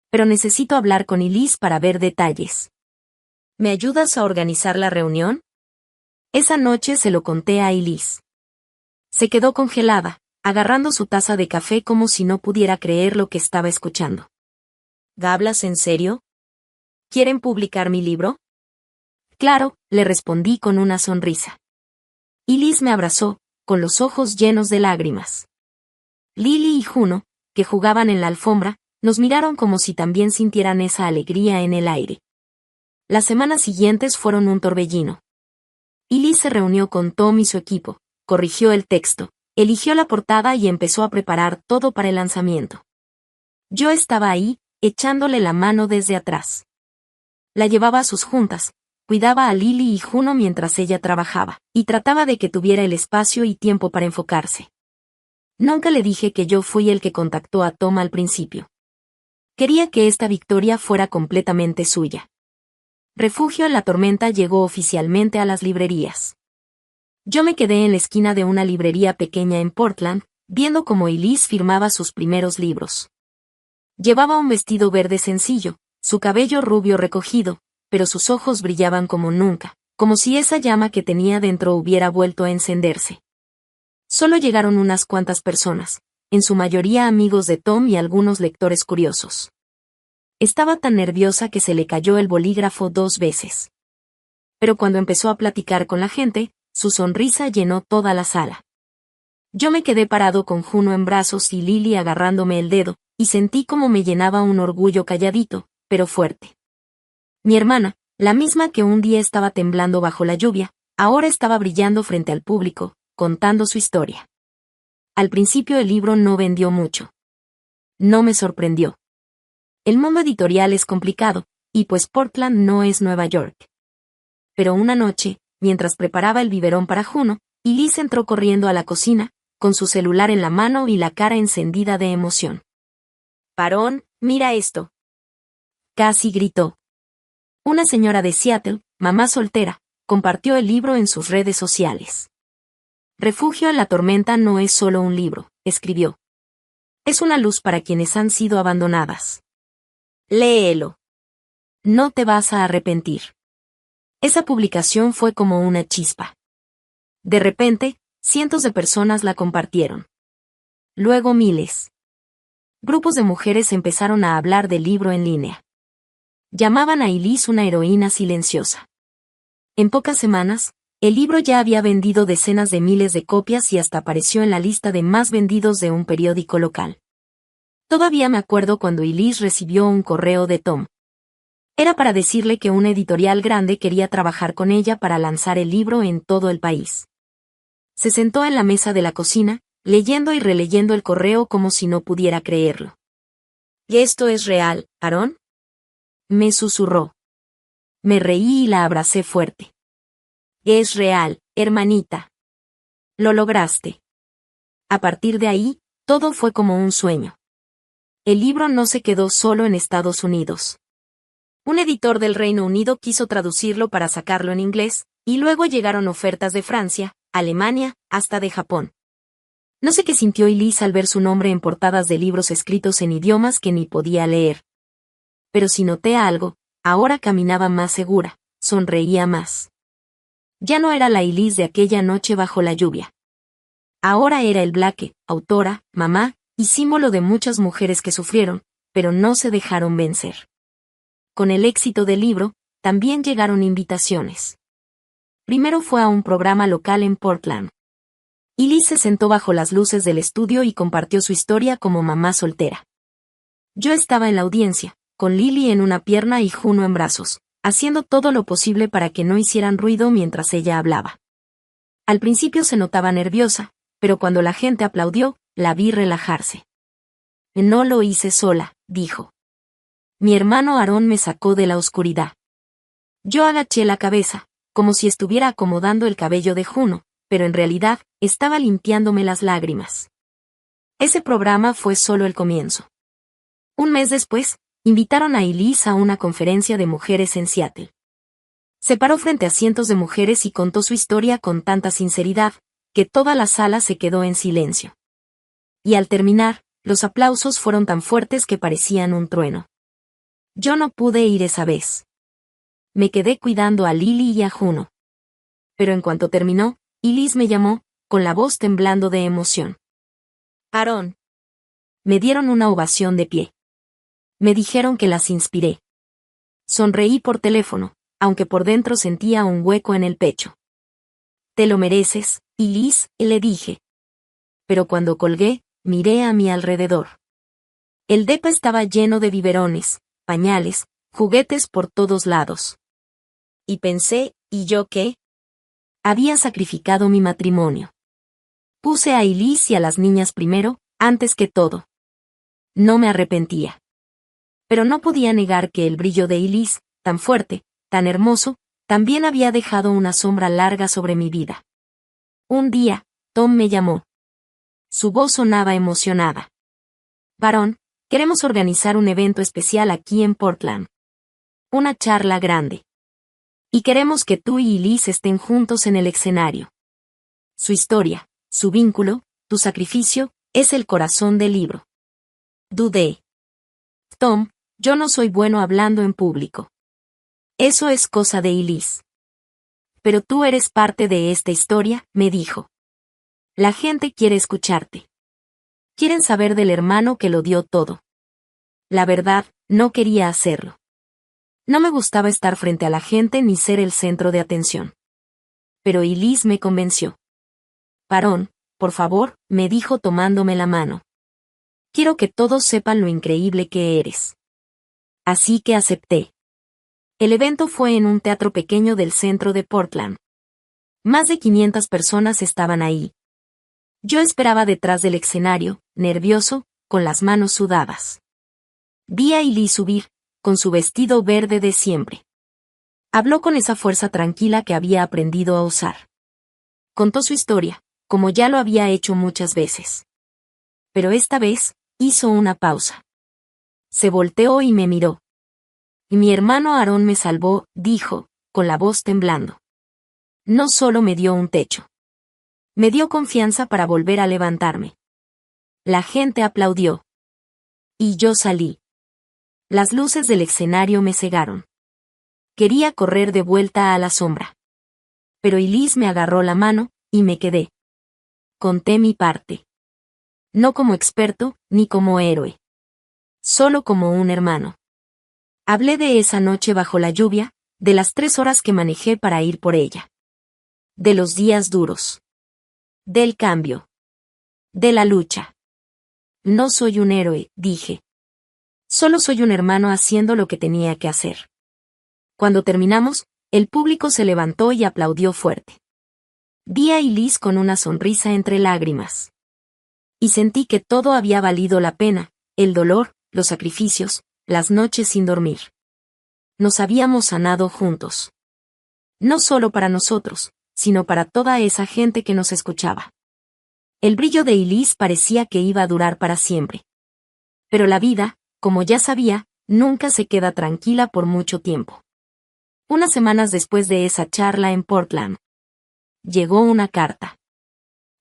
Pero necesito hablar con Elise para ver detalles. ¿Me ayudas a organizar la reunión? Esa noche se lo conté a Elise. Se quedó congelada, agarrando su taza de café como si no pudiera creer lo que estaba escuchando. ¿Hablas en serio? ¿Quieren publicar mi libro? Claro, le respondí con una sonrisa. Elise me abrazó, con los ojos llenos de lágrimas. Lily y Juno, que jugaban en la alfombra, nos miraron como si también sintieran esa alegría en el aire. Las semanas siguientes fueron un torbellino. Elise se reunió con Tom y su equipo, corrigió el texto, eligió la portada y empezó a preparar todo para el lanzamiento. Yo estaba ahí, echándole la mano desde atrás. La llevaba a sus juntas, cuidaba a Lily y Juno mientras ella trabajaba, y trataba de que tuviera el espacio y tiempo para enfocarse. Nunca le dije que yo fui el que contactó a Tom al principio. Quería que esta victoria fuera completamente suya. Refugio en la tormenta llegó oficialmente a las librerías. Yo me quedé en la esquina de una librería pequeña en Portland, viendo cómo Elise firmaba sus primeros libros. Llevaba un vestido verde sencillo, su cabello rubio recogido, pero sus ojos brillaban como nunca, como si esa llama que tenía dentro hubiera vuelto a encenderse. Solo llegaron unas cuantas personas, en su mayoría amigos de Tom y algunos lectores curiosos. Estaba tan nerviosa que se le cayó el bolígrafo 2 veces. Pero cuando empezó a platicar con la gente, su sonrisa llenó toda la sala. Yo me quedé parado con Juno en brazos y Lily agarrándome el dedo, y sentí como me llenaba un orgullo calladito, pero fuerte. Mi hermana, la misma que un día estaba temblando bajo la lluvia, ahora estaba brillando frente al público, contando su historia. Al principio el libro no vendió mucho. No me sorprendió. El mundo editorial es complicado, y pues Portland no es Nueva York. Pero una noche, mientras preparaba el biberón para Juno, Elise entró corriendo a la cocina, con su celular en la mano y la cara encendida de emoción. «Parón, mira esto», casi gritó. Una señora de Seattle, mamá soltera, compartió el libro en sus redes sociales. «Refugio en la tormenta no es solo un libro», escribió. «Es una luz para quienes han sido abandonadas. Léelo. No te vas a arrepentir». Esa publicación fue como una chispa. De repente, cientos de personas la compartieron. Luego miles. Grupos de mujeres empezaron a hablar del libro en línea. Llamaban a Elise una heroína silenciosa. En pocas semanas, el libro ya había vendido decenas de miles de copias y hasta apareció en la lista de más vendidos de un periódico local. Todavía me acuerdo cuando Elise recibió un correo de Tom. Era para decirle que una editorial grande quería trabajar con ella para lanzar el libro en todo el país. Se sentó en la mesa de la cocina, leyendo y releyendo el correo como si no pudiera creerlo. «¿Y esto es real, Aaron?», me susurró. Me reí y la abracé fuerte. «Es real, hermanita. Lo lograste». A partir de ahí, todo fue como un sueño. El libro no se quedó solo en Estados Unidos. Un editor del Reino Unido quiso traducirlo para sacarlo en inglés, y luego llegaron ofertas de Francia, Alemania, hasta de Japón. No sé qué sintió Elise al ver su nombre en portadas de libros escritos en idiomas que ni podía leer. Pero si noté algo, ahora caminaba más segura, sonreía más. Ya no era la Elise de aquella noche bajo la lluvia. Ahora era el Blake, autora, mamá, y símbolo de muchas mujeres que sufrieron, pero no se dejaron vencer. Con el éxito del libro, también llegaron invitaciones. Primero fue a un programa local en Portland. Elise se sentó bajo las luces del estudio y compartió su historia como mamá soltera. Yo estaba en la audiencia, con Lily en una pierna y Juno en brazos, haciendo todo lo posible para que no hicieran ruido mientras ella hablaba. Al principio se notaba nerviosa, pero cuando la gente aplaudió, la vi relajarse. «No lo hice sola», dijo. «Mi hermano Aaron me sacó de la oscuridad». Yo agaché la cabeza, como si estuviera acomodando el cabello de Juno, pero en realidad, estaba limpiándome las lágrimas. Ese programa fue solo el comienzo. Un mes después, invitaron a Elise a una conferencia de mujeres en Seattle. Se paró frente a cientos de mujeres y contó su historia con tanta sinceridad, que toda la sala se quedó en silencio. Y al terminar, los aplausos fueron tan fuertes que parecían un trueno. Yo no pude ir esa vez. Me quedé cuidando a Lily y a Juno. Pero en cuanto terminó, Elise me llamó, con la voz temblando de emoción. «Aaron». Me dieron una ovación de pie. Me dijeron que las inspiré. Sonreí por teléfono, aunque por dentro sentía un hueco en el pecho. «Te lo mereces, Elise», le dije. Pero cuando colgué, miré a mi alrededor. El depa estaba lleno de biberones, pañales, juguetes por todos lados. Y pensé, ¿y yo qué? Había sacrificado mi matrimonio. Puse a Elise y a las niñas primero, antes que todo. No me arrepentía. Pero no podía negar que el brillo de Elise, tan fuerte, tan hermoso, también había dejado una sombra larga sobre mi vida. Un día, Tom me llamó. Su voz sonaba emocionada. «Varón, queremos organizar un evento especial aquí en Portland. Una charla grande. Y queremos que tú y Elise estén juntos en el escenario. Su historia, su vínculo, tu sacrificio, es el corazón del libro». Dudé. «Tom, yo no soy bueno hablando en público. Eso es cosa de Elise. Pero tú eres parte de esta historia», me dijo. «La gente quiere escucharte». Quieren saber del hermano que lo dio todo. La verdad, no quería hacerlo. No me gustaba estar frente a la gente ni ser el centro de atención. Pero Elise me convenció. Parón, por favor, me dijo tomándome la mano. Quiero que todos sepan lo increíble que eres. Así que acepté. El evento fue en un teatro pequeño del centro de Portland. Más de 500 personas estaban ahí. Yo esperaba detrás del escenario, nervioso, con las manos sudadas. Vi a Elise subir, con su vestido verde de siempre. Habló con esa fuerza tranquila que había aprendido a usar. Contó su historia, como ya lo había hecho muchas veces. Pero esta vez, hizo una pausa. Se volteó y me miró. Mi hermano Aarón me salvó, dijo, con la voz temblando. No solo me dio un techo. Me dio confianza para volver a levantarme. La gente aplaudió. Y yo salí. Las luces del escenario me cegaron. Quería correr de vuelta a la sombra. Pero Elise me agarró la mano, y me quedé. Conté mi parte. No como experto, ni como héroe. Solo como un hermano. Hablé de esa noche bajo la lluvia, de las 3 horas que manejé para ir por ella. De los días duros. Del cambio. De la lucha. No soy un héroe, dije. Solo soy un hermano haciendo lo que tenía que hacer. Cuando terminamos, el público se levantó y aplaudió fuerte. Vi a Elise con una sonrisa entre lágrimas. Y sentí que todo había valido la pena, el dolor, los sacrificios, las noches sin dormir. Nos habíamos sanado juntos. No solo para nosotros, sino para toda esa gente que nos escuchaba. El brillo de Elise parecía que iba a durar para siempre. Pero la vida, como ya sabía, nunca se queda tranquila por mucho tiempo. Unas semanas después de esa charla en Portland, llegó una carta.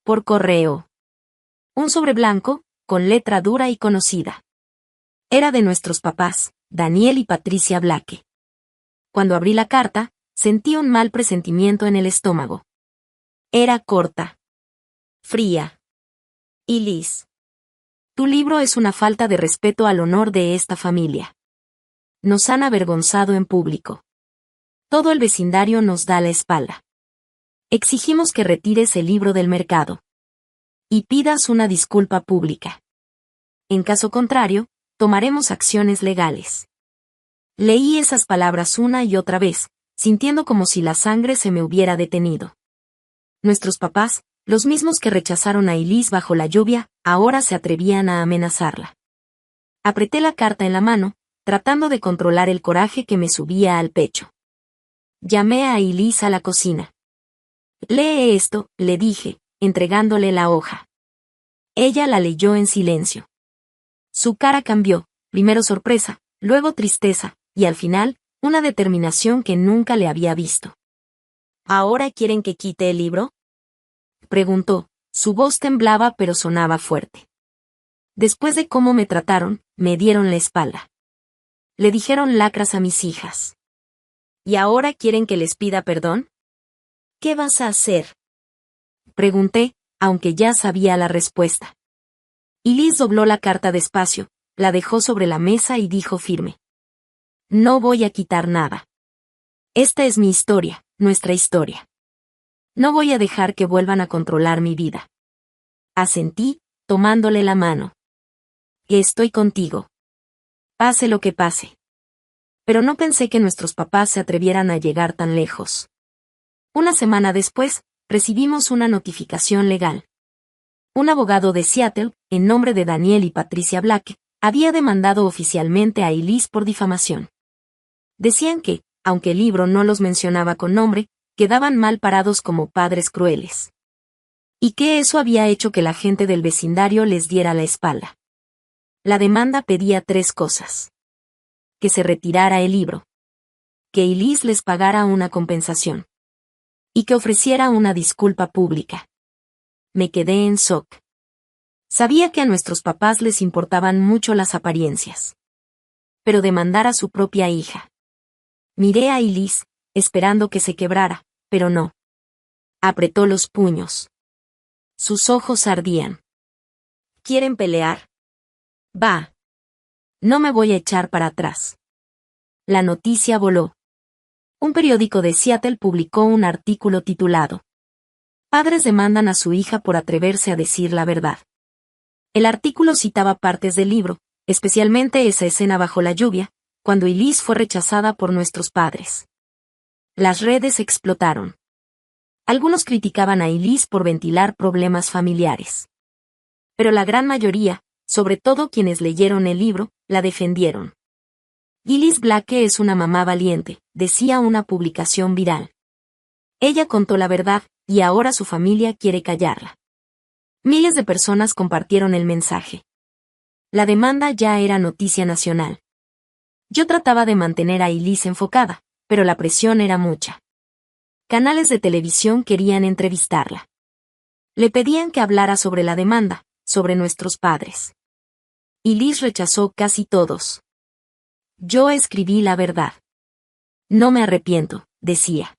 Por correo. Un sobre blanco, con letra dura y conocida. Era de nuestros papás, Daniel y Patricia Blake. Cuando abrí la carta, sentí un mal presentimiento en el estómago. Era corta. Fría. Elise. Tu libro es una falta de respeto al honor de esta familia. Nos han avergonzado en público. Todo el vecindario nos da la espalda. Exigimos que retires el libro del mercado. Y pidas una disculpa pública. En caso contrario, tomaremos acciones legales. Leí esas palabras una y otra vez, sintiendo como si la sangre se me hubiera detenido. Nuestros papás, los mismos que rechazaron a Elise bajo la lluvia, ahora se atrevían a amenazarla. Apreté la carta en la mano, tratando de controlar el coraje que me subía al pecho. Llamé a Elise a la cocina. Lee esto, le dije, entregándole la hoja. Ella la leyó en silencio. Su cara cambió, primero sorpresa, luego tristeza, y al final, una determinación que nunca le había visto. ¿Ahora quieren que quite el libro?, preguntó. Su voz temblaba pero sonaba fuerte. Después de cómo me trataron, me dieron la espalda. Le dijeron lacras a mis hijas. ¿Y ahora quieren que les pida perdón? ¿Qué vas a hacer?, pregunté, aunque ya sabía la respuesta. Elise dobló la carta despacio, la dejó sobre la mesa y dijo firme. No voy a quitar nada. Esta es mi historia, nuestra historia. No voy a dejar que vuelvan a controlar mi vida. Asentí, tomándole la mano. Que estoy contigo. Pase lo que pase. Pero no pensé que nuestros papás se atrevieran a llegar tan lejos. Una semana después, recibimos una notificación legal. Un abogado de Seattle, en nombre de Daniel y Patricia Blake, había demandado oficialmente a Elise por difamación. Decían que, aunque el libro no los mencionaba con nombre, quedaban mal parados como padres crueles. Y que eso había hecho que la gente del vecindario les diera la espalda. La demanda pedía 3 cosas. Que se retirara el libro. Que Elise les pagara una compensación. Y que ofreciera una disculpa pública. Me quedé en shock. Sabía que a nuestros papás les importaban mucho las apariencias. Pero demandar a su propia hija. Miré a Elise, esperando que se quebrara, pero no. Apretó los puños. Sus ojos ardían. ¿Quieren pelear? Va. No me voy a echar para atrás. La noticia voló. Un periódico de Seattle publicó un artículo titulado Padres demandan a su hija por atreverse a decir la verdad. El artículo citaba partes del libro, especialmente esa escena bajo la lluvia, cuando Elise fue rechazada por nuestros padres. Las redes explotaron. Algunos criticaban a Elise por ventilar problemas familiares. Pero la gran mayoría, sobre todo quienes leyeron el libro, la defendieron. Gillis Blake es una mamá valiente, decía una publicación viral. Ella contó la verdad, y ahora su familia quiere callarla. Miles de personas compartieron el mensaje. La demanda ya era noticia nacional. Yo trataba de mantener a Elise enfocada, pero la presión era mucha. Canales de televisión querían entrevistarla. Le pedían que hablara sobre la demanda, sobre nuestros padres. Elise rechazó casi todos. Yo escribí la verdad. No me arrepiento, decía.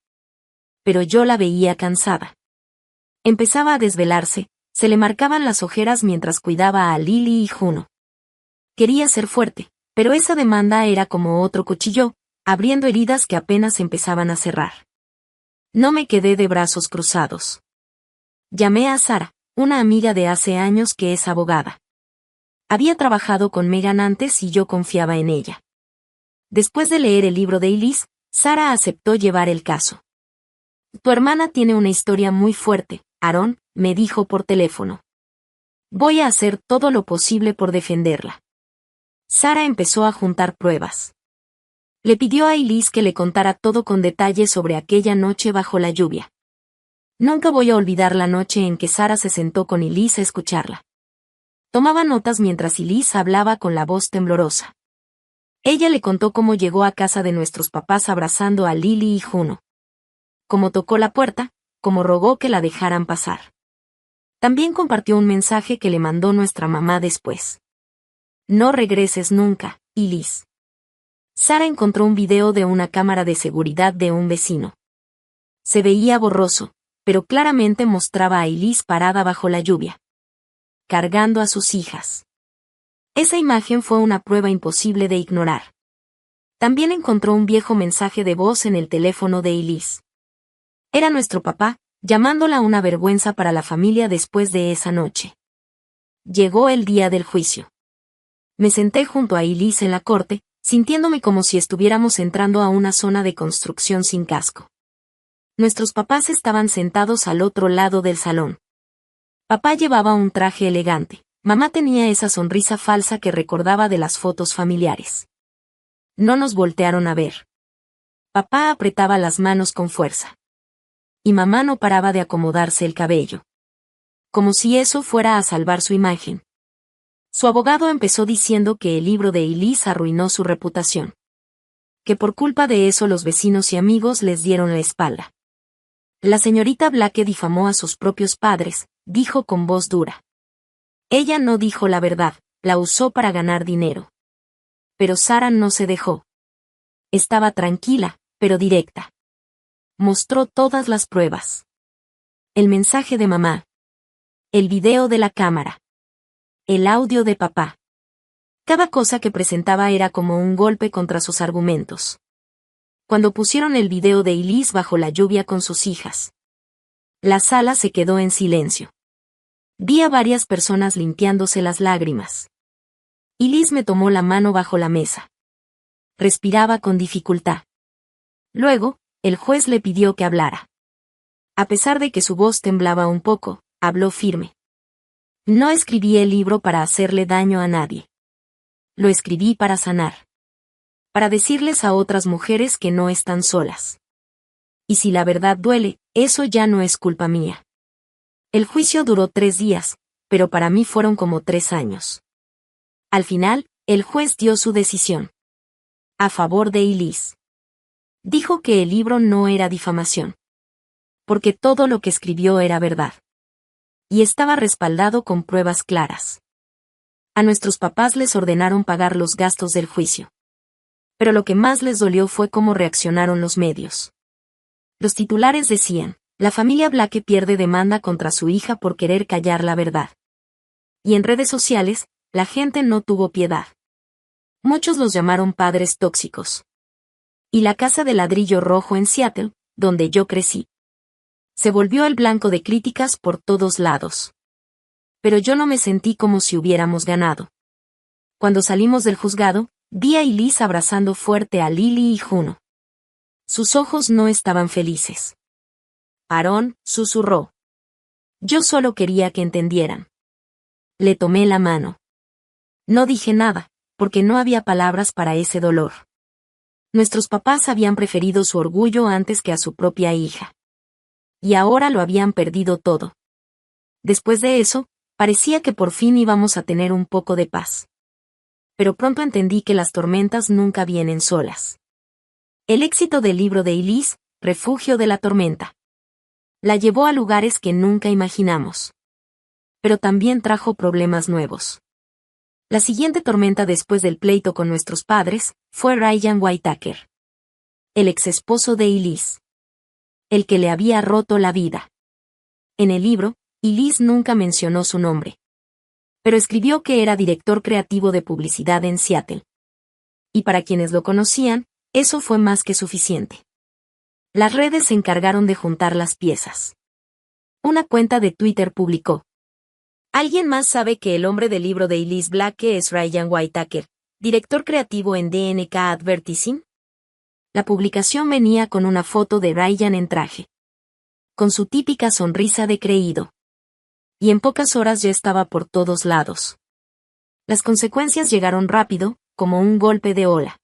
Pero yo la veía cansada. Empezaba a desvelarse, se le marcaban las ojeras mientras cuidaba a Lily y Juno. Quería ser fuerte, pero esa demanda era como otro cuchillo, abriendo heridas que apenas empezaban a cerrar. No me quedé de brazos cruzados. Llamé a Sara, una amiga de hace años que es abogada. Había trabajado con Megan antes y yo confiaba en ella. Después de leer el libro de Elise, Sara aceptó llevar el caso. Tu hermana tiene una historia muy fuerte, Aaron, me dijo por teléfono. Voy a hacer todo lo posible por defenderla. Sara empezó a juntar pruebas. Le pidió a Elise que le contara todo con detalle sobre aquella noche bajo la lluvia. Nunca voy a olvidar la noche en que Sara se sentó con Elise a escucharla. Tomaba notas mientras Elise hablaba con la voz temblorosa. Ella le contó cómo llegó a casa de nuestros papás abrazando a Lily y Juno. Cómo tocó la puerta, cómo rogó que la dejaran pasar. También compartió un mensaje que le mandó nuestra mamá después. No regreses nunca, Elise. Sara encontró un video de una cámara de seguridad de un vecino. Se veía borroso, pero claramente mostraba a Elise parada bajo la lluvia, cargando a sus hijas. Esa imagen fue una prueba imposible de ignorar. También encontró un viejo mensaje de voz en el teléfono de Elise. Era nuestro papá, llamándola una vergüenza para la familia después de esa noche. Llegó el día del juicio. Me senté junto a Elise en la corte, sintiéndome como si estuviéramos entrando a una zona de construcción sin casco. Nuestros papás estaban sentados al otro lado del salón. Papá llevaba un traje elegante, mamá tenía esa sonrisa falsa que recordaba de las fotos familiares. No nos voltearon a ver. Papá apretaba las manos con fuerza. Y mamá no paraba de acomodarse el cabello. Como si eso fuera a salvar su imagen. Su abogado empezó diciendo que el libro de Elise arruinó su reputación. Que por culpa de eso los vecinos y amigos les dieron la espalda. La señorita Blake difamó a sus propios padres, dijo con voz dura. Ella no dijo la verdad, la usó para ganar dinero. Pero Sara no se dejó. Estaba tranquila, pero directa. Mostró todas las pruebas. El mensaje de mamá. El video de la cámara. El audio de papá. Cada cosa que presentaba era como un golpe contra sus argumentos. Cuando pusieron el video de Elise bajo la lluvia con sus hijas, la sala se quedó en silencio. Vi a varias personas limpiándose las lágrimas. Elise me tomó la mano bajo la mesa. Respiraba con dificultad. Luego, el juez le pidió que hablara. A pesar de que su voz temblaba un poco, habló firme. No escribí el libro para hacerle daño a nadie. Lo escribí para sanar. Para decirles a otras mujeres que no están solas. Y si la verdad duele, eso ya no es culpa mía. El juicio duró 3 días, pero para mí fueron como 3 años. Al final, el juez dio su decisión. A favor de Elise. Dijo que el libro no era difamación. Porque todo lo que escribió era verdad. Y estaba respaldado con pruebas claras. A nuestros papás les ordenaron pagar los gastos del juicio. Pero lo que más les dolió fue cómo reaccionaron los medios. Los titulares decían, la familia Blake pierde demanda contra su hija por querer callar la verdad. Y en redes sociales, la gente no tuvo piedad. Muchos los llamaron padres tóxicos. Y la casa de ladrillo rojo en Seattle, donde yo crecí, se volvió el blanco de críticas por todos lados. Pero yo no me sentí como si hubiéramos ganado. Cuando salimos del juzgado, vi a Elise abrazando fuerte a Lily y Juno. Sus ojos no estaban felices. Aaron susurró. Yo solo quería que entendieran. Le tomé la mano. No dije nada, porque no había palabras para ese dolor. Nuestros papás habían preferido su orgullo antes que a su propia hija. Y ahora lo habían perdido todo. Después de eso, parecía que por fin íbamos a tener un poco de paz. Pero pronto entendí que las tormentas nunca vienen solas. El éxito del libro de Elise, Refugio de la Tormenta, la llevó a lugares que nunca imaginamos. Pero también trajo problemas nuevos. La siguiente tormenta después del pleito con nuestros padres fue Ryan Whitaker, el exesposo de Elise, el que le había roto la vida. En el libro, Elise nunca mencionó su nombre, pero escribió que era director creativo de publicidad en Seattle. Y para quienes lo conocían, eso fue más que suficiente. Las redes se encargaron de juntar las piezas. Una cuenta de Twitter publicó: ¿alguien más sabe que el hombre del libro de Elise Black es Ryan Whitaker, director creativo en DNK Advertising? La publicación venía con una foto de Ryan en traje, con su típica sonrisa de creído. Y en pocas horas ya estaba por todos lados. Las consecuencias llegaron rápido, como un golpe de ola.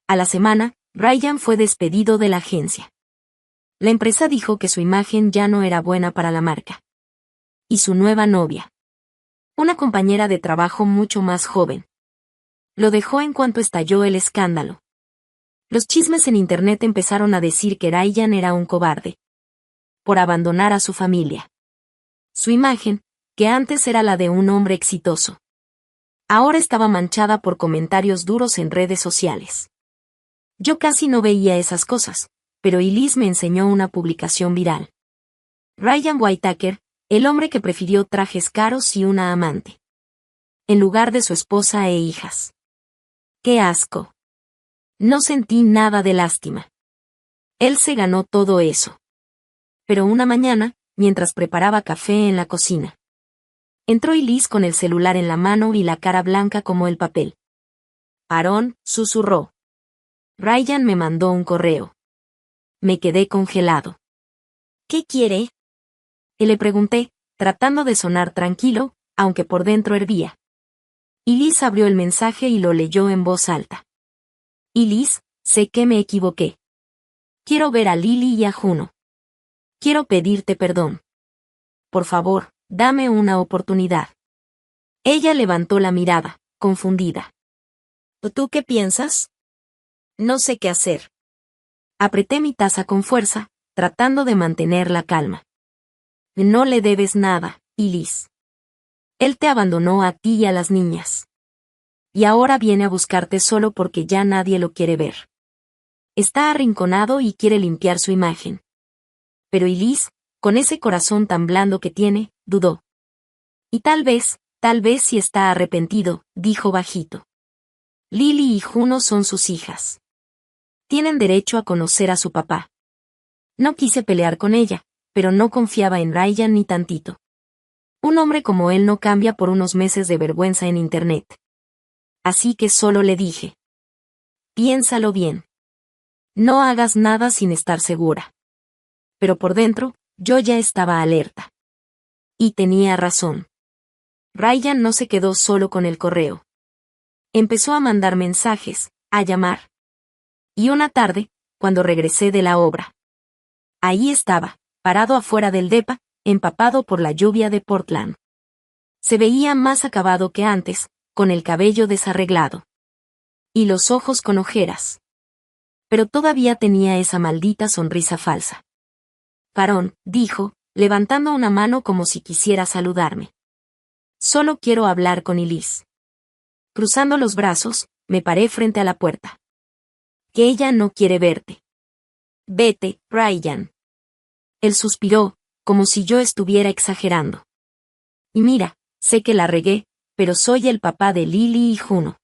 A la semana, Ryan fue despedido de la agencia. La empresa dijo que su imagen ya no era buena para la marca. Y su nueva novia, una compañera de trabajo mucho más joven, lo dejó en cuanto estalló el escándalo. Los chismes en internet empezaron a decir que Ryan era un cobarde por abandonar a su familia. Su imagen, que antes era la de un hombre exitoso, ahora estaba manchada por comentarios duros en redes sociales. Yo casi no veía esas cosas, pero Elise me enseñó una publicación viral. Ryan Whitaker, el hombre que prefirió trajes caros y una amante, en lugar de su esposa e hijas. ¡Qué asco! No sentí nada de lástima. Él se ganó todo eso. Pero una mañana, mientras preparaba café en la cocina, entró Elise con el celular en la mano y la cara blanca como el papel. Aaron susurró. Ryan me mandó un correo. Me quedé congelado. ¿Qué quiere? Y le pregunté, tratando de sonar tranquilo, aunque por dentro hervía. Elise abrió el mensaje y lo leyó en voz alta. Elise, sé que me equivoqué. Quiero ver a Lily y a Juno. Quiero pedirte perdón. Por favor, dame una oportunidad. Ella levantó la mirada, confundida. ¿Tú qué piensas? No sé qué hacer. Apreté mi taza con fuerza, tratando de mantener la calma. No le debes nada, Elise. Él te abandonó a ti y a las niñas. Y ahora viene a buscarte solo porque ya nadie lo quiere ver. Está arrinconado y quiere limpiar su imagen. Pero Elise, con ese corazón tan blando que tiene, dudó. Y tal vez sí está arrepentido, dijo bajito. Lily y Juno son sus hijas. Tienen derecho a conocer a su papá. No quise pelear con ella, pero no confiaba en Ryan ni tantito. Un hombre como él no cambia por unos meses de vergüenza en internet. Así que solo le dije: piénsalo bien. No hagas nada sin estar segura. Pero por dentro, yo ya estaba alerta. Y tenía razón. Ryan no se quedó solo con el correo. Empezó a mandar mensajes, a llamar. Y una tarde, cuando regresé de la obra, ahí estaba, parado afuera del depa, empapado por la lluvia de Portland. Se veía más acabado que antes, con el cabello desarreglado. Y los ojos con ojeras. Pero todavía tenía esa maldita sonrisa falsa. Aaron, dijo, levantando una mano como si quisiera saludarme. Solo quiero hablar con Elise. Cruzando los brazos, me paré frente a la puerta. Que ella no quiere verte. Vete, Ryan. Él suspiró, como si yo estuviera exagerando. Y mira, Sé que la regué, pero soy el papá de Lily y Juno.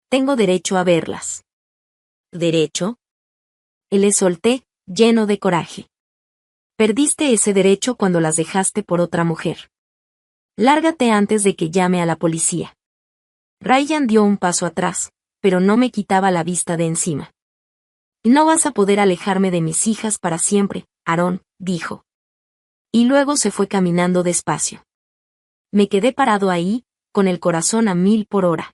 Tengo derecho a verlas. ¿Derecho? Le solté, lleno de coraje. Perdiste ese derecho cuando las dejaste por otra mujer. Lárgate antes de que llame a la policía. Ryan dio un paso atrás, pero no me quitaba la vista de encima. No vas a poder alejarme de mis hijas para siempre, Aaron, dijo. Y luego se fue caminando despacio. Me quedé parado ahí, con el corazón a 1000 por hora.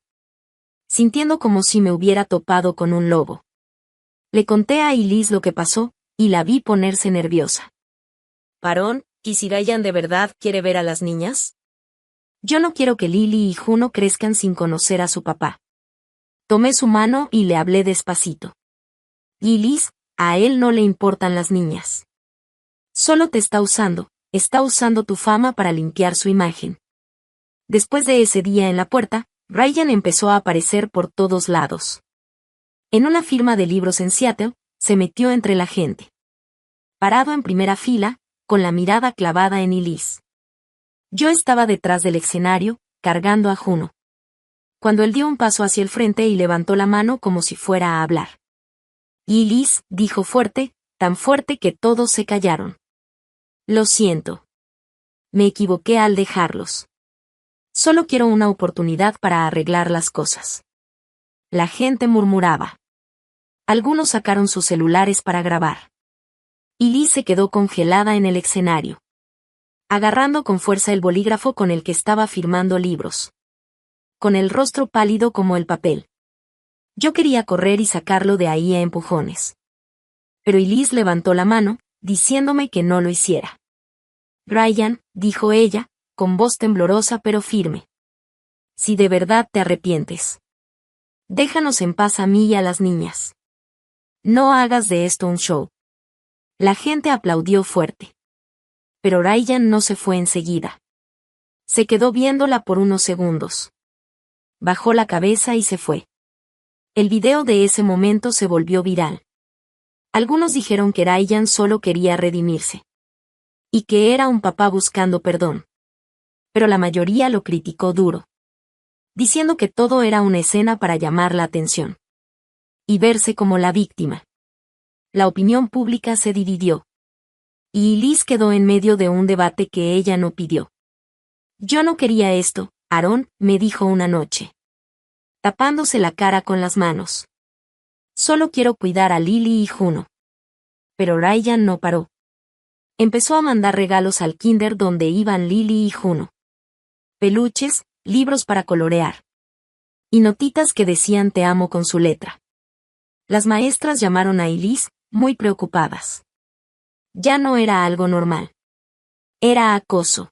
Sintiendo como si me hubiera topado con un lobo. Le conté a Elise lo que pasó, y la vi ponerse nerviosa. Aaron, ¿y si Ryan de verdad quiere ver a las niñas? Yo no quiero que Lily y Juno crezcan sin conocer a su papá. Tomé su mano y le hablé despacito. Elise, a él no le importan las niñas. Solo te está usando tu fama para limpiar su imagen. Después de ese día en la puerta, Ryan empezó a aparecer por todos lados. En una firma de libros en Seattle, se metió entre la gente. Parado en primera fila, con la mirada clavada en Elise. Yo estaba detrás del escenario, cargando a Juno. Cuando él dio un paso hacia el frente y levantó la mano como si fuera a hablar. Elise, dijo fuerte, tan fuerte que todos se callaron. Lo siento. Me equivoqué al dejarlos. Solo quiero una oportunidad para arreglar las cosas. La gente murmuraba. Algunos sacaron sus celulares para grabar. Elise se quedó congelada en el escenario. Agarrando con fuerza el bolígrafo con el que estaba firmando libros. Con el rostro pálido como el papel. Yo quería correr y sacarlo de ahí a empujones. Pero Elise levantó la mano, diciéndome que no lo hiciera. Ryan, dijo ella, con voz temblorosa pero firme. Si de verdad te arrepientes. Déjanos en paz a mí y a las niñas. No hagas de esto un show. La gente aplaudió fuerte. Pero Ryan no se fue enseguida. Se quedó viéndola por unos segundos. Bajó la cabeza y se fue. El video de ese momento se volvió viral. Algunos dijeron que Ryan solo quería redimirse. Y que era un papá buscando perdón. Pero la mayoría lo criticó duro. Diciendo que todo era una escena para llamar la atención. Y verse como la víctima. La opinión pública se dividió. Y Elise quedó en medio de un debate que ella no pidió. Yo no quería esto, Aaron, me dijo una noche. Tapándose la cara con las manos. Solo quiero cuidar a Lily y Juno. Pero Ryan no paró. Empezó a mandar regalos al kinder donde iban Lily y Juno. Peluches, libros para colorear. Y notitas que decían te amo con su letra. Las maestras llamaron a Elise, muy preocupadas. Ya no era algo normal. Era acoso.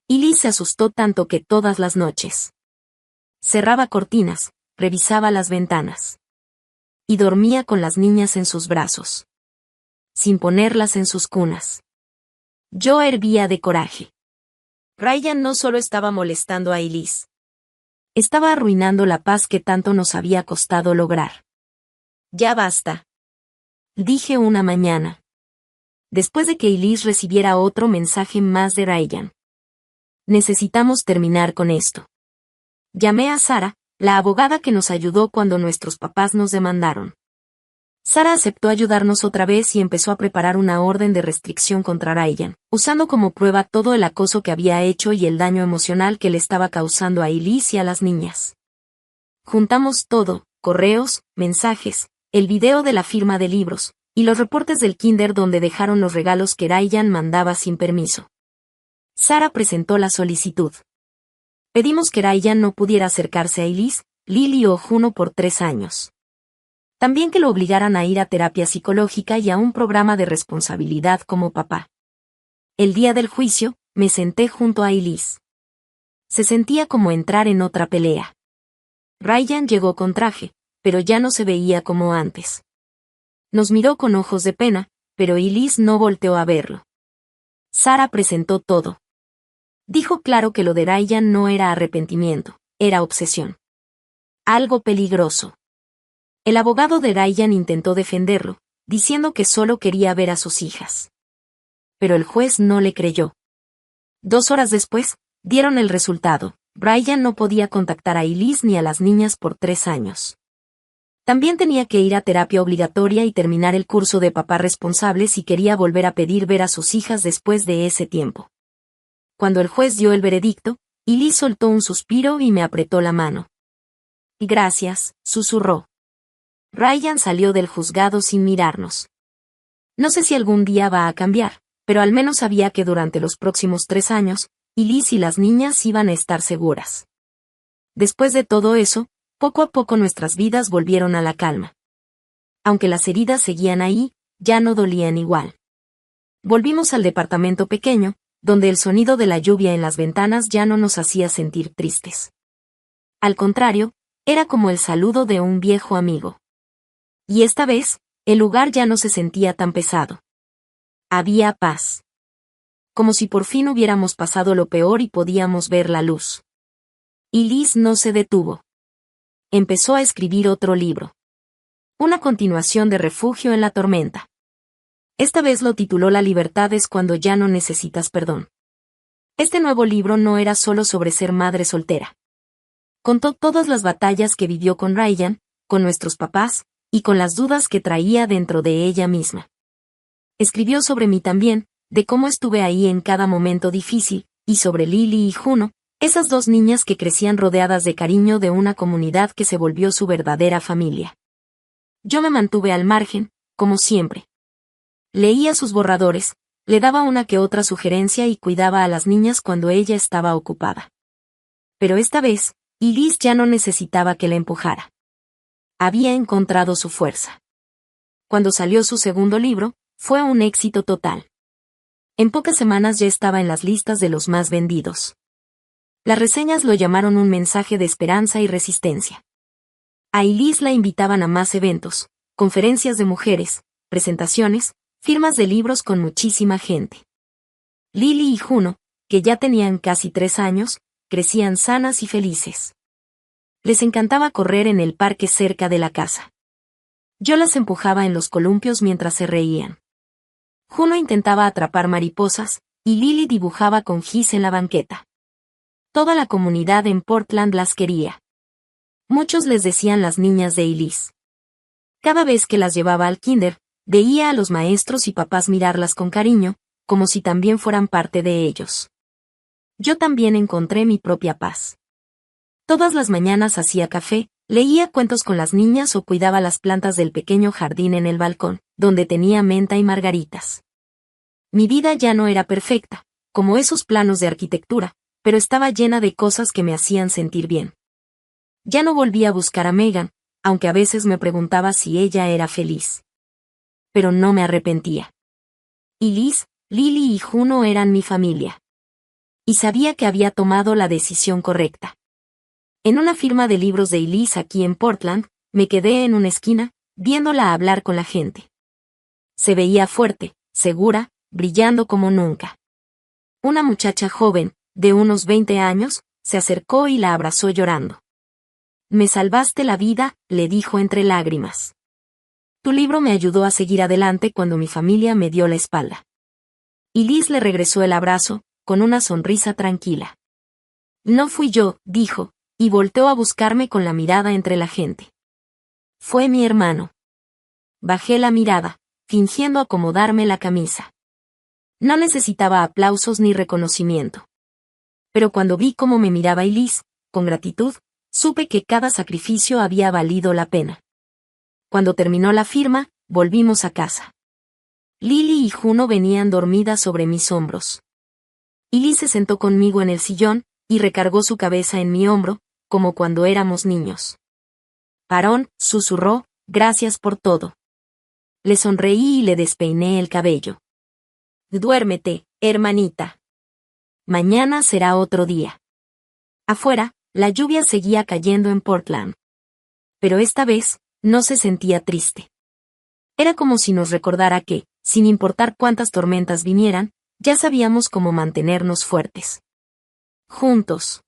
Elise se asustó tanto que todas las noches. Cerraba cortinas, revisaba las ventanas. Y dormía con las niñas en sus brazos. Sin ponerlas en sus cunas. Yo hervía de coraje. Ryan no solo estaba molestando a Elise. Estaba arruinando la paz que tanto nos había costado lograr. Ya basta. Dije una mañana. Después de que Elise recibiera otro mensaje más de Ryan. Necesitamos terminar con esto. Llamé a Sara, la abogada que nos ayudó cuando nuestros papás nos demandaron. Sara aceptó ayudarnos otra vez y empezó a preparar una orden de restricción contra Ryan, usando como prueba todo el acoso que había hecho y el daño emocional que le estaba causando a Elise y a las niñas. Juntamos todo, correos, mensajes, el video de la firma de libros, y los reportes del kinder donde dejaron los regalos que Ryan mandaba sin permiso. Sara presentó la solicitud. Pedimos que Ryan no pudiera acercarse a Elise, Lily o Juno por 3 años. También que lo obligaran a ir a terapia psicológica y a un programa de responsabilidad como papá. El día del juicio, me senté junto a Elise. Se sentía como entrar en otra pelea. Ryan llegó con traje, pero ya no se veía como antes. Nos miró con ojos de pena, pero Elise no volteó a verlo. Sara presentó todo. Dijo claro que lo de Ryan no era arrepentimiento, era obsesión. Algo peligroso. El abogado de Ryan intentó defenderlo, diciendo que solo quería ver a sus hijas. Pero el juez no le creyó. 2 horas después, dieron el resultado. Brian no podía contactar a Elise ni a las niñas por 3 años. También tenía que ir a terapia obligatoria y terminar el curso de papá responsable si quería volver a pedir ver a sus hijas después de ese tiempo. Cuando el juez dio el veredicto, Elise soltó un suspiro y me apretó la mano. Gracias, susurró. Ryan salió del juzgado sin mirarnos. No sé si algún día va a cambiar, pero al menos sabía que durante los próximos 3 años, Elise y las niñas iban a estar seguras. Después de todo eso, poco a poco nuestras vidas volvieron a la calma. Aunque las heridas seguían ahí, ya no dolían igual. Volvimos al departamento pequeño, donde el sonido de la lluvia en las ventanas ya no nos hacía sentir tristes. Al contrario, era como el saludo de un viejo amigo. Y esta vez, el lugar ya no se sentía tan pesado. Había paz. Como si por fin hubiéramos pasado lo peor y podíamos ver la luz. Y Liz no se detuvo. Empezó a escribir otro libro. Una continuación de Refugio en la tormenta. Esta vez lo tituló La libertad es cuando ya no necesitas perdón. Este nuevo libro no era solo sobre ser madre soltera. Contó todas las batallas que vivió con Ryan, con nuestros papás, y con las dudas que traía dentro de ella misma. Escribió sobre mí también, de cómo estuve ahí en cada momento difícil, y sobre Lily y Juno, esas 2 niñas que crecían rodeadas de cariño de una comunidad que se volvió su verdadera familia. Yo me mantuve al margen, como siempre. Leía sus borradores, le daba una que otra sugerencia y cuidaba a las niñas cuando ella estaba ocupada. Pero esta vez, Elise ya no necesitaba que la empujara. Había encontrado su fuerza. Cuando salió su segundo libro, fue un éxito total. En pocas semanas ya estaba en las listas de los más vendidos. Las reseñas lo llamaron un mensaje de esperanza y resistencia. A Elise la invitaban a más eventos, conferencias de mujeres, presentaciones, firmas de libros con muchísima gente. Lily y Juno, que ya tenían casi 3 años, crecían sanas y felices. Les encantaba correr en el parque cerca de la casa. Yo las empujaba en los columpios mientras se reían. Juno intentaba atrapar mariposas, y Lily dibujaba con gis en la banqueta. Toda la comunidad en Portland las quería. Muchos les decían las niñas de Elise. Cada vez que las llevaba al kinder, veía a los maestros y papás mirarlas con cariño, como si también fueran parte de ellos. Yo también encontré mi propia paz. Todas las mañanas hacía café, leía cuentos con las niñas o cuidaba las plantas del pequeño jardín en el balcón, donde tenía menta y margaritas. Mi vida ya no era perfecta, como esos planos de arquitectura, pero estaba llena de cosas que me hacían sentir bien. Ya no volví a buscar a Megan, aunque a veces me preguntaba si ella era feliz. Pero no me arrepentía. Y Liz, Lily y Juno eran mi familia. Y sabía que había tomado la decisión correcta. En una firma de libros de Elise aquí en Portland, me quedé en una esquina, viéndola hablar con la gente. Se veía fuerte, segura, brillando como nunca. Una muchacha joven, de unos 20 años, se acercó y la abrazó llorando. Me salvaste la vida, le dijo entre lágrimas. Tu libro me ayudó a seguir adelante cuando mi familia me dio la espalda. Y Liz le regresó el abrazo, con una sonrisa tranquila. No fui yo, dijo, y volteó a buscarme con la mirada entre la gente. Fue mi hermano. Bajé la mirada, fingiendo acomodarme la camisa. No necesitaba aplausos ni reconocimiento. Pero cuando vi cómo me miraba Elise, con gratitud, supe que cada sacrificio había valido la pena. Cuando terminó la firma, volvimos a casa. Lily y Juno venían dormidas sobre mis hombros. Elise se sentó conmigo en el sillón, y recargó su cabeza en mi hombro, como cuando éramos niños. Parón, susurró, gracias por todo. Le sonreí y le despeiné el cabello. Duérmete, hermanita. Mañana será otro día. Afuera, la lluvia seguía cayendo en Portland. Pero esta vez, no se sentía triste. Era como si nos recordara que, sin importar cuántas tormentas vinieran, ya sabíamos cómo mantenernos fuertes. Juntos.